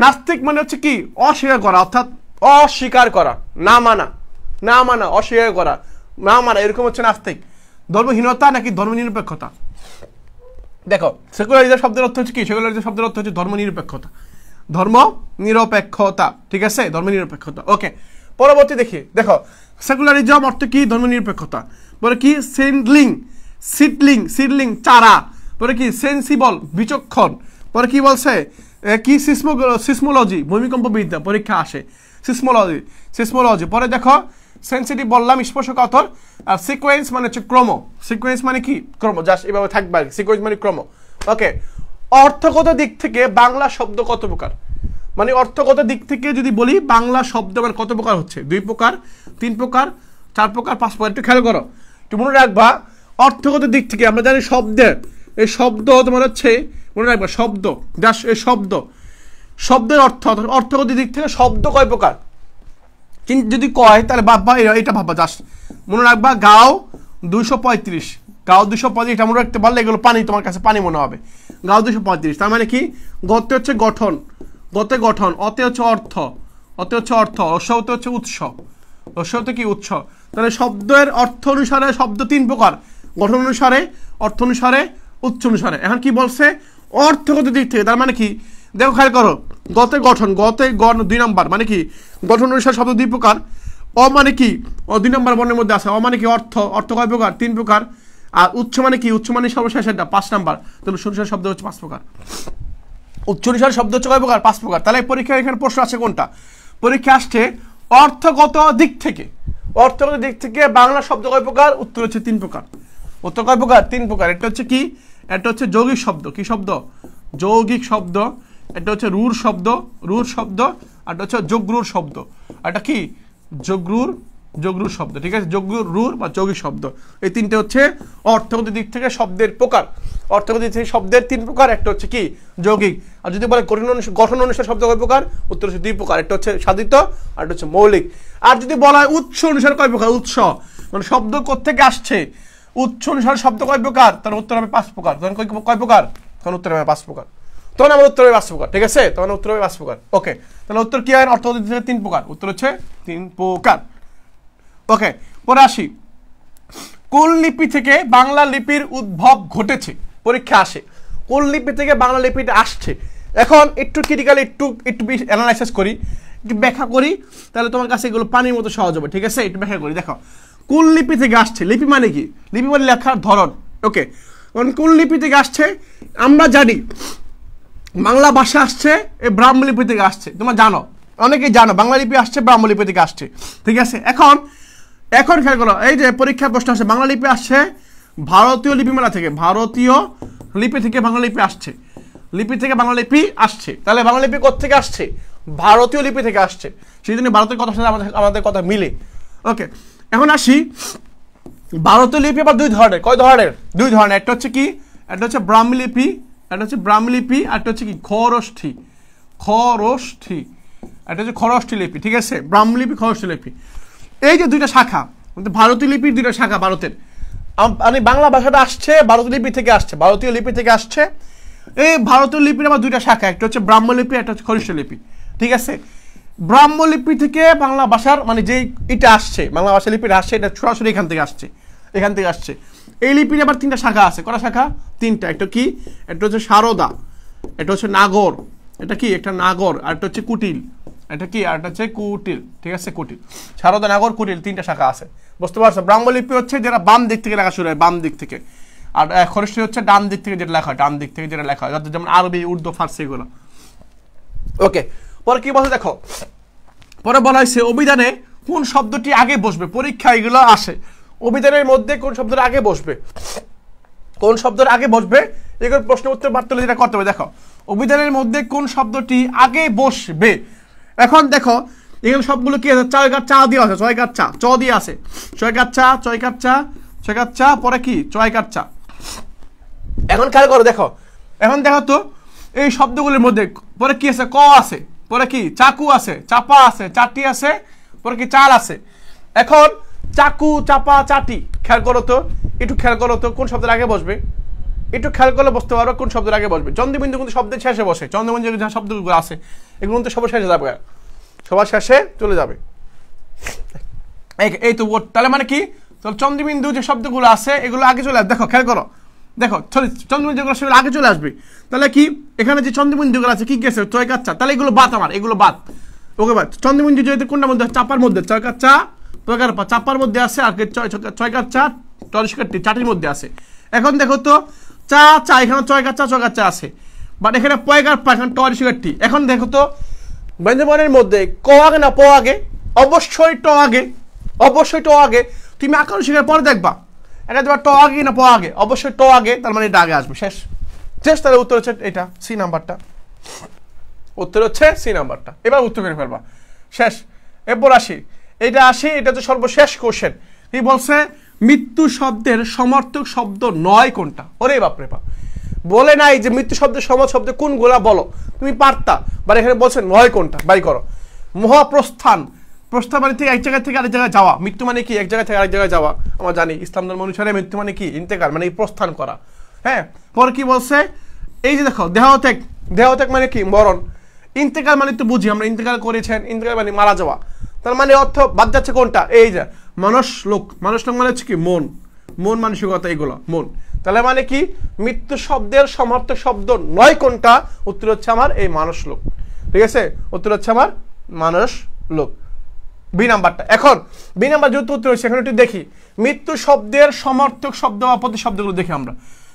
নাস্তিক মানে হচ্ছে কি? অস্বীকার করা, অর্থাৎ অস্বীকার করা, না মানা, না মানা, অস্বীকার করা, না মানা, এরকম হচ্ছে নাস্তিক। ধর্মহীনতা নাকি ধর্ম নিরপেক্ষতা? দেখো সেকুলারিজম শব্দের অর্থ হচ্ছে কি? সেকুলারিজম শব্দের অর্থ হচ্ছে ধর্ম নিরপেক্ষতা, ধর্ম নিরপেক্ষতা। ঠিক আছে? ধর্ম নিরপেক্ষতা। ওকে, পরবর্তী দেখি। দেখো সেকুলারিজম অর্থ কি? ধর্ম নিরপেক্ষতা। পরে কি? সিডলিং, সিডলিং, সিডলিং চারা। পরে কি? সেন্সিবল, বিচক্ষণ। পরে কি বলছে? কি? সিসমোলজি, ভূমিকম্প বিদ্যা পরীক্ষা আসে, সিসমোলজি, সিসমোলজি। পরে দেখো সেন্সিটিভ বললাম, স্পর্শকাতর। আর সিকোয়েন্স মানে হচ্ছে ক্রম। সিকোয়েন্স মানে কি? ক্রম। জাস্ট এভাবে থাকবে, সিকোয়েন্স মানে ক্রম। ওকে, অর্থগত দিক থেকে বাংলা শব্দ কত প্রকার? মানে অর্থগত দিক থেকে যদি বলি বাংলা শব্দ মানে কত প্রকার হচ্ছে? 2 প্রকার, 3 প্রকার, 4 প্রকার, 5 প্রকার। একটু খেয়াল করো, একটু মনে রাখবা। অর্থগত দিক থেকে আমরা জানি শব্দের, এই শব্দ তোমার হচ্ছে মনে রাখবা, শব্দ জাস্ট এই শব্দ, শব্দের অর্থ, অর্থগত দিক থেকে শব্দ কয় প্রকার কিন্তু যদি কয় তাহলে বাবা এটা ভাববা, জাস্ট মনে রাখবা। গাও 235, গাও 235, এটা মনে রাখতে পারলে এগুলো পানি, তোমার কাছে পানি মনে হবে। গাও 235, তার মানে কি? গতে হচ্ছে গঠন, গতে গঠন, অতে হচ্ছে অর্থ, অতে হচ্ছে অর্থ, অশ্বতে হচ্ছে উৎস, অশ্বতে কি? উৎস। তাহলে শব্দের অর্থ অনুসারে শব্দ 3 প্রকার, গঠন অনুসারে, অর্থ অনুসারে, উৎস অনুসারে। এখন কি বলছে? অর্থগত দিক থেকে, তার মানে কি? দেখো খেয়াল করো, গতে গঠন, গতে 2 নম্বর মানে কি? গঠন অনুসারে শব্দ 2 প্রকার। অ মানে কি? 2 নম্বর বর্ণের মধ্যে আছে। অ মানে কি? অর্থ, অর্থ কয় প্রকার? 3 প্রকার। আর উৎস মানে কি? উৎস মানে সর্বশেষ, এটা 5 নম্বর। তাহলে অনুসারে শব্দ হচ্ছে 5 প্রকার। উচ্চ অনুসারে শব্দ হচ্ছে কয় প্রকার? 5 প্রকার। তাহলে পরীক্ষা এখানে প্রশ্ন আছে কোনটা? পরীক্ষা আসছে অর্থগত দিক থেকে, অর্থগত দিক থেকে বাংলা শব্দ কয় প্রকার? উত্তর হচ্ছে 3 প্রকার। উত্তর কয় প্রকার? 3 প্রকার। এটা হচ্ছে কি? এটা হচ্ছে যৌগিক শব্দ। কি শব্দ? যৌগিক শব্দ। এটা হচ্ছে রূঢ় শব্দ, রূঢ় শব্দ। আর এটা হচ্ছে যোগরূঢ় শব্দ। এটা কি? যোগরূঢ়, যোগরূঢ় শব্দ। ঠিক আছে? যোগরূঢ়, রূঢ় বা যৌগিক শব্দ, এই 3টে হচ্ছে অর্থগত দিক থেকে শব্দের প্রকার। অর্থগত দিক থেকে শব্দের 3 প্রকার। একটা হচ্ছে কি? যৌগিক। আর যদি বলে গঠন অনুসারে শব্দ কয় প্রকার? উত্তর হচ্ছে 2 প্রকার। একটা হচ্ছে সাধিত, আর একটা হচ্ছে মৌলিক। আর যদি বলা হয় উৎস অনুসারে কয় প্রকার? উৎস মানে শব্দ কোত্থেকে আসছে, উৎস অনুসারে শব্দ কয় প্রকার? তার উত্তর হবে 5 প্রকার। তখন কয় প্রকার? তখন উত্তর হবে 5 প্রকার। তখন আমার উত্তর হবে 5 প্রকার। ঠিক আছে? তখন উত্তর হবে 5 প্রকার। ওকে, তাহলে উত্তর কি হয়? অর্থগত দিক থেকে 3 প্রকার। উত্তর হচ্ছে 3 প্রকার। ওকে, পরে আসি। কোন লিপি থেকে বাংলা লিপির উদ্ভব ঘটেছে? পরীক্ষা আসে কোন লিপি থেকে বাংলা লিপিটা আসছে। এখন একটু ক্রিটিক্যালি একটু অ্যানালাইসিস করি, একটু ব্যাখ্যা করি, তাহলে তোমার কাছে এগুলো পানির মতো সহজ হবে। ঠিক আছে? একটু ব্যাখ্যা করি। দেখো কোন লিপি থেকে আসছে। লিপি মানে কি? লিপি মানে লেখার ধরন। ওকে, কোন লিপি থেকে আসছে? আমরা জানি বাংলা ভাষা আসছে এই ব্রাহ্ম লিপি থেকে আসছে। তোমরা জানো, অনেকেই জানো বাংলা লিপি আসছে ব্রাহ্ম লিপি থেকে আসছে। ঠিক আছে? এখন খেয়াল করো, এই যে পরীক্ষার প্রশ্ন আসছে, বাংলা লিপি আসছে ভারতীয় লিপিমালা থেকে, ভারতীয় লিপি থেকে বাংলা লিপি আসছে, লিপি থেকে বাংলা লিপি আসছে। তাহলে বাংলা লিপি কোত্থেকে আসছে? ভারতীয় লিপি থেকে আসছে। সেই জন্য ভারতের কথার সাথে আমাদের কথা মিলে। ওকে, এখন আসি ভারতীয় লিপি আবার 2 ধরনের। কয় ধরনের? 2 ধরনের। একটা হচ্ছে কি? একটা হচ্ছে ব্রাহ্মী লিপি, একটা হচ্ছে ব্রাহ্মী লিপি, আর একটা হচ্ছে কি? খরষ্ঠী, খরষ্ঠী। এটা হচ্ছে খরষ্ঠী লিপি, ঠিক আছে, ব্রাহ্মলিপি খরষ্ঠী লিপি। এই যে দুইটা শাখা, ভারতীয় লিপির দুইটা শাখা, ভারতের মানে বাংলা ভাষাটা আসছে ভারতীয় লিপি থেকে আসছে, ভারতীয় লিপি থেকে আসছে। এই ভারতীয় লিপির আবার দুইটা শাখা, একটা হচ্ছে ব্রাহ্মলিপি, একটা হচ্ছে খরষ্ঠী লিপি, ঠিক আছে। ব্রাহ্মলিপি থেকে বাংলা ভাষার মানে যে এটা আসছে, বাংলা ভাষা লিপিটা আসছে, এটা সরাসরি এখান থেকে আসছে, এখান থেকে আসছে। এই লিপির আবার তিনটা শাখা আছে, কটা শাখা? তিনটা। একটা কি? একটা হচ্ছে সারদা, এটা হচ্ছে নাগর, এটা কি একটা নাগর, আর একটা হচ্ছে কুটিল, এটা কি, আর একটা হচ্ছে কুটিল, ঠিক আছে, কুটিল, সারদা, নাগর, কুটিল, তিনটা শাখা আছে, বুঝতে পারছো? ব্রাহ্মলিপি হচ্ছে যেটা বাম দিক থেকে লেখা শুরু হয়, বাম দিক থেকে, আর খরষ্ঠী হচ্ছে ডান দিক থেকে যেটা লেখা হয়, ডান দিক থেকে যেটা লেখা হয়, যেমন আরবি, উর্দু, ফার্সি এগুলো। ওকে, পরে কি বলছে দেখো, পরে বলা হয়েছে অভিধানে কোন শব্দটি আগে বসবে, পরীক্ষা এগুলো আসে, অভিধানের মধ্যে কোন শব্দটা আগে বসবে, কোন শব্দটা আগে বসবে, এগুলোর প্রশ্ন উত্তর বার্তা যেটা করতে হবে। দেখো অভিধানের মধ্যে কোন শব্দটি আগে বসবে। এখন দেখো এখানে সবগুলো কি আছে, চয়কার চা দিয়ে আছে, চয়কার চা, চ দিয়ে আছে, চয়কার চা, চয়কার চা, চয়কার চা, পরে কি চয়কার চা। এখন খেয়াল করো, দেখো এখন দেখো তো এই শব্দগুলির মধ্যে পরে কি আছে, ক আছে, পরে কি চাকু আছে, চাপা আছে, চাটি আছে, পরে কি চাল আছে। এখন চাকু, চাপা, চাটি, খেয়াল করো তো, একটু খেয়াল করো তো কোন শব্দের আগে বসবে, একটু খেয়াল করলে বুঝতে পারবে কোন শব্দের আগে বসবে। চন্দ্রবিন্দু কিন্তু শব্দের শেষে বসে, চন্দ্রবিন্দু যে শব্দগুলো আছে এগুলো কিন্তু সবার শেষে যাবে, সবার শেষে চলে যাবে। এই তো তাহলে মানে কি, চন্দ্রবিন্দু যে শব্দগুলো আছে এগুলো আগে চলে আসবে। দেখো খেয়াল করো, দেখো চন্দ্রবিন্দু যেগুলো সেগুলো আগে চলে আসবে। তাহলে কি এখানে যে চন্দ্রবিন্দুগুলো আছে কি গেছে, চয়কাচ্চা, তাহলে এগুলো বাদ, আমার এগুলো বাদ। ওকে বাদ। চন্দ্রবিন্দু যেহেতু কোনটার মধ্যে, চাপার মধ্যে, চয়কাচ্চা, চয়কার পা, চাপার মধ্যে আছে, আর চয়কাচ্চা টরিষ্কারটি চাটির মধ্যে আছে। এখন দেখো তো চা চা, এখানে চয়কাচ্চা চয়কাচ্চা আছে, বাট এখানে পয়কার পা, এখানে টরিষ্কারটি। এখন দেখো তো ব্যঞ্জনের মধ্যে ক আগে না প আগে, অবশ্যই ট আগে, অবশ্যই ট আগে। তুমি আকার শিখার পরে দেখবা এটা তোমার ট আগে না প আগে, অবশ্যই ট আগে, তার মানে এটা আগে আসবে, শেষ শেষ। তাহলে উত্তর হচ্ছে এটা সি নাম্বারটা, উত্তর হচ্ছে সি নাম্বারটা। এবার উত্তর করে ফেলবা, শেষ। এরপর আসি, এটা আসি, এটা হচ্ছে সর্বশেষ কোশ্চেন। কি বলছে, মৃত্যু শব্দের সমর্থক শব্দ নয় কোনটা। ওরে বাপরে বাপ, বলে নাই যে মৃত্যু শব্দের সমর্থক শব্দ কোনগুলা বলো, তুমি পারতা, বাট এখানে বলছে নয় কোনটা, বাই করো। মহাপ্রস্থান, প্রস্থান মানে থেকে এক জায়গা থেকে আরেক জায়গায় যাওয়া, মৃত্যু মানে কি এক জায়গা থেকে আরেক জায়গায় যাওয়া, আমরা জানি ইসলাম ধর্ম অনুসারে মৃত্যু মানে কি ইন্তেকাল, মানে প্রস্থান করা। হ্যাঁ, পরে কি বলছে, এই যে দেখো দেহত্যাগ, দেহত্যাগ মানে কি মরণ, ইন্তেকাল মানে তো বুঝি আমরা, ইন্তেকাল করেছেন, ইন্তেকাল মানে মারা যাওয়া, তার মানে অর্থ বাদ যাচ্ছে কোনটা, এই যে মানুষ লোক, মানুষ লোক মানে হচ্ছে কি মন, মন মানসিকতা, এগুলো মন। তাহলে মানে কি মৃত্যু শব্দের সমর্থক শব্দ নয় কোনটা, উত্তর হচ্ছে আমার এই মানুষ লোক, ঠিক আছে, উত্তর হচ্ছে আমার মানুষ লোক, বি নাম্বারটা। এখন বি নাম্বার যেহেতু উত্তর হচ্ছে, এখন একটু দেখি মৃত্যু শব্দের সমর্থক শব্দ বা প্রতিশব্দগুলো দেখি আমরা।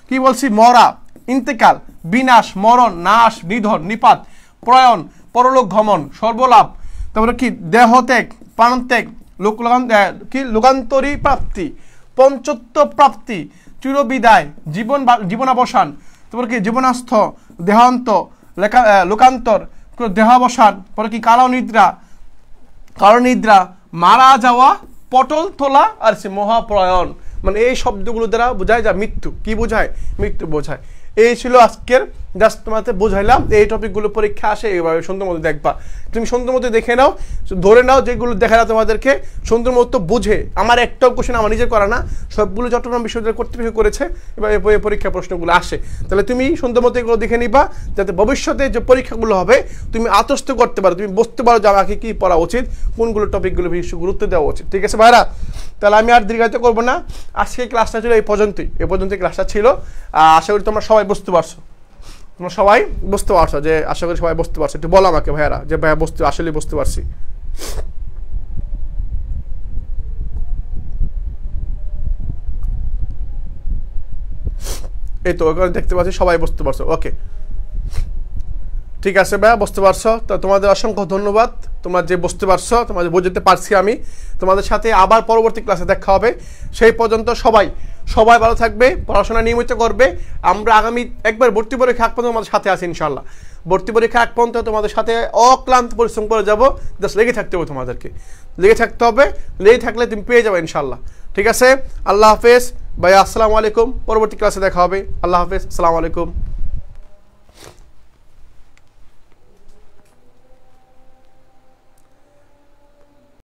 কি বলছি, মরা, ইন্তেকাল, বিনাশ, মরণ, নাশ, নিধন, নিপাত, প্রয়ণ, পরলোক গমন, সর্বলাভ, তারপরে কি দেহত্যাগ, প্রাণত্যাগ, লোকান্তরী প্রাপ্তি, পঞ্চত্ব প্রাপ্তি, চিরবিদায়, জীবনাবসান, তারপরে কি জীবনাস্থ, দেহান্ত, লোকান্তর, দেহাবসান, পরে কি কালনিদ্রা, কালনিদ্রা, মারা যাওয়া, পটল তোলা, আর সে মহাপ্রয়ণ। মানে এই শব্দগুলো দ্বারা বোঝায় যা মৃত্যু, কি বোঝায়, মৃত্যু বোঝায়। এই ছিল আজকের, জাস্ট তোমাদের বোঝাইলাম। এই টপিকগুলো পরীক্ষা আসে, এইভাবে সুন্দর মতো দেখবা, তুমি সুন্দর মতো দেখে নাও, ধরে নাও যেগুলো দেখা যায় তোমাদেরকে সুন্দর মতো বুঝে। আমার একটাও কোশ্চেন আমার নিজের করা না, সবগুলো চট্টগ্রাম বিশ্ববিদ্যালয় কর্তৃপক্ষ করেছে, এবার পরীক্ষা প্রশ্নগুলো আসে। তাহলে তুমি সুন্দর মতো এগুলো দেখে নিবা, যাতে ভবিষ্যতে যে পরীক্ষাগুলো হবে তুমি আত্মস্থ করতে পারো, তুমি বুঝতে পারো যে আমাকে কী পড়া উচিত, কোনগুলো টপিকগুলো বেশি গুরুত্ব দেওয়া উচিত, ঠিক আছে ভাইরা? তাহলে আমি আর দীর্ঘায়িত করবো না, আজকে ক্লাসটা ছিল এই পর্যন্তই ক্লাসটা ছিল। আশা করি তোমরা সবাই বুঝতে পারছো, তোমরা সবাই বুঝতে পারছো, যে আশা করি সবাই বুঝতে পারছো। একটু বলো আমাকে ভাইয়ারা যে ভাইয়া আসলে বুঝতে পারছি। এই তো ওখানে দেখতে পাচ্ছি সবাই বুঝতে পারছো, ওকে ঠিক আছে ভাইয়া, বুঝতে পারছো। তো তোমাদের অসংখ্য ধন্যবাদ, তোমরা যে বুঝতে পারছো, তোমাদের বুঝতে পারছি আমি। তোমাদের সাথে আবার পরবর্তী ক্লাসে দেখা হবে, সেই পর্যন্ত সবাই ভালো থাকবে, পড়াশোনা নিয়মিত করবে। আমরা আগামী একবার ভর্তি পরীক্ষা আগ পর্যন্ত তোমাদের সাথে আছি ইনশাল্লাহ। ভর্তি পরীক্ষা আগ পর্যন্ত তোমাদের সাথে অক্লান্ত পরিশ্রম করে যাবো, জাস্ট লেগে থাকতে হবে, তোমাদেরকে লেগে থাকতে হবে, লেগে থাকলে তুমি পেয়ে যাবে ইনশাল্লাহ, ঠিক আছে? আল্লাহ হাফেজ ভাইয়া, আসসালামু আলাইকুম। পরবর্তী ক্লাসে দেখা হবে, আল্লাহ হাফেজ, আসসালামু আলাইকুম।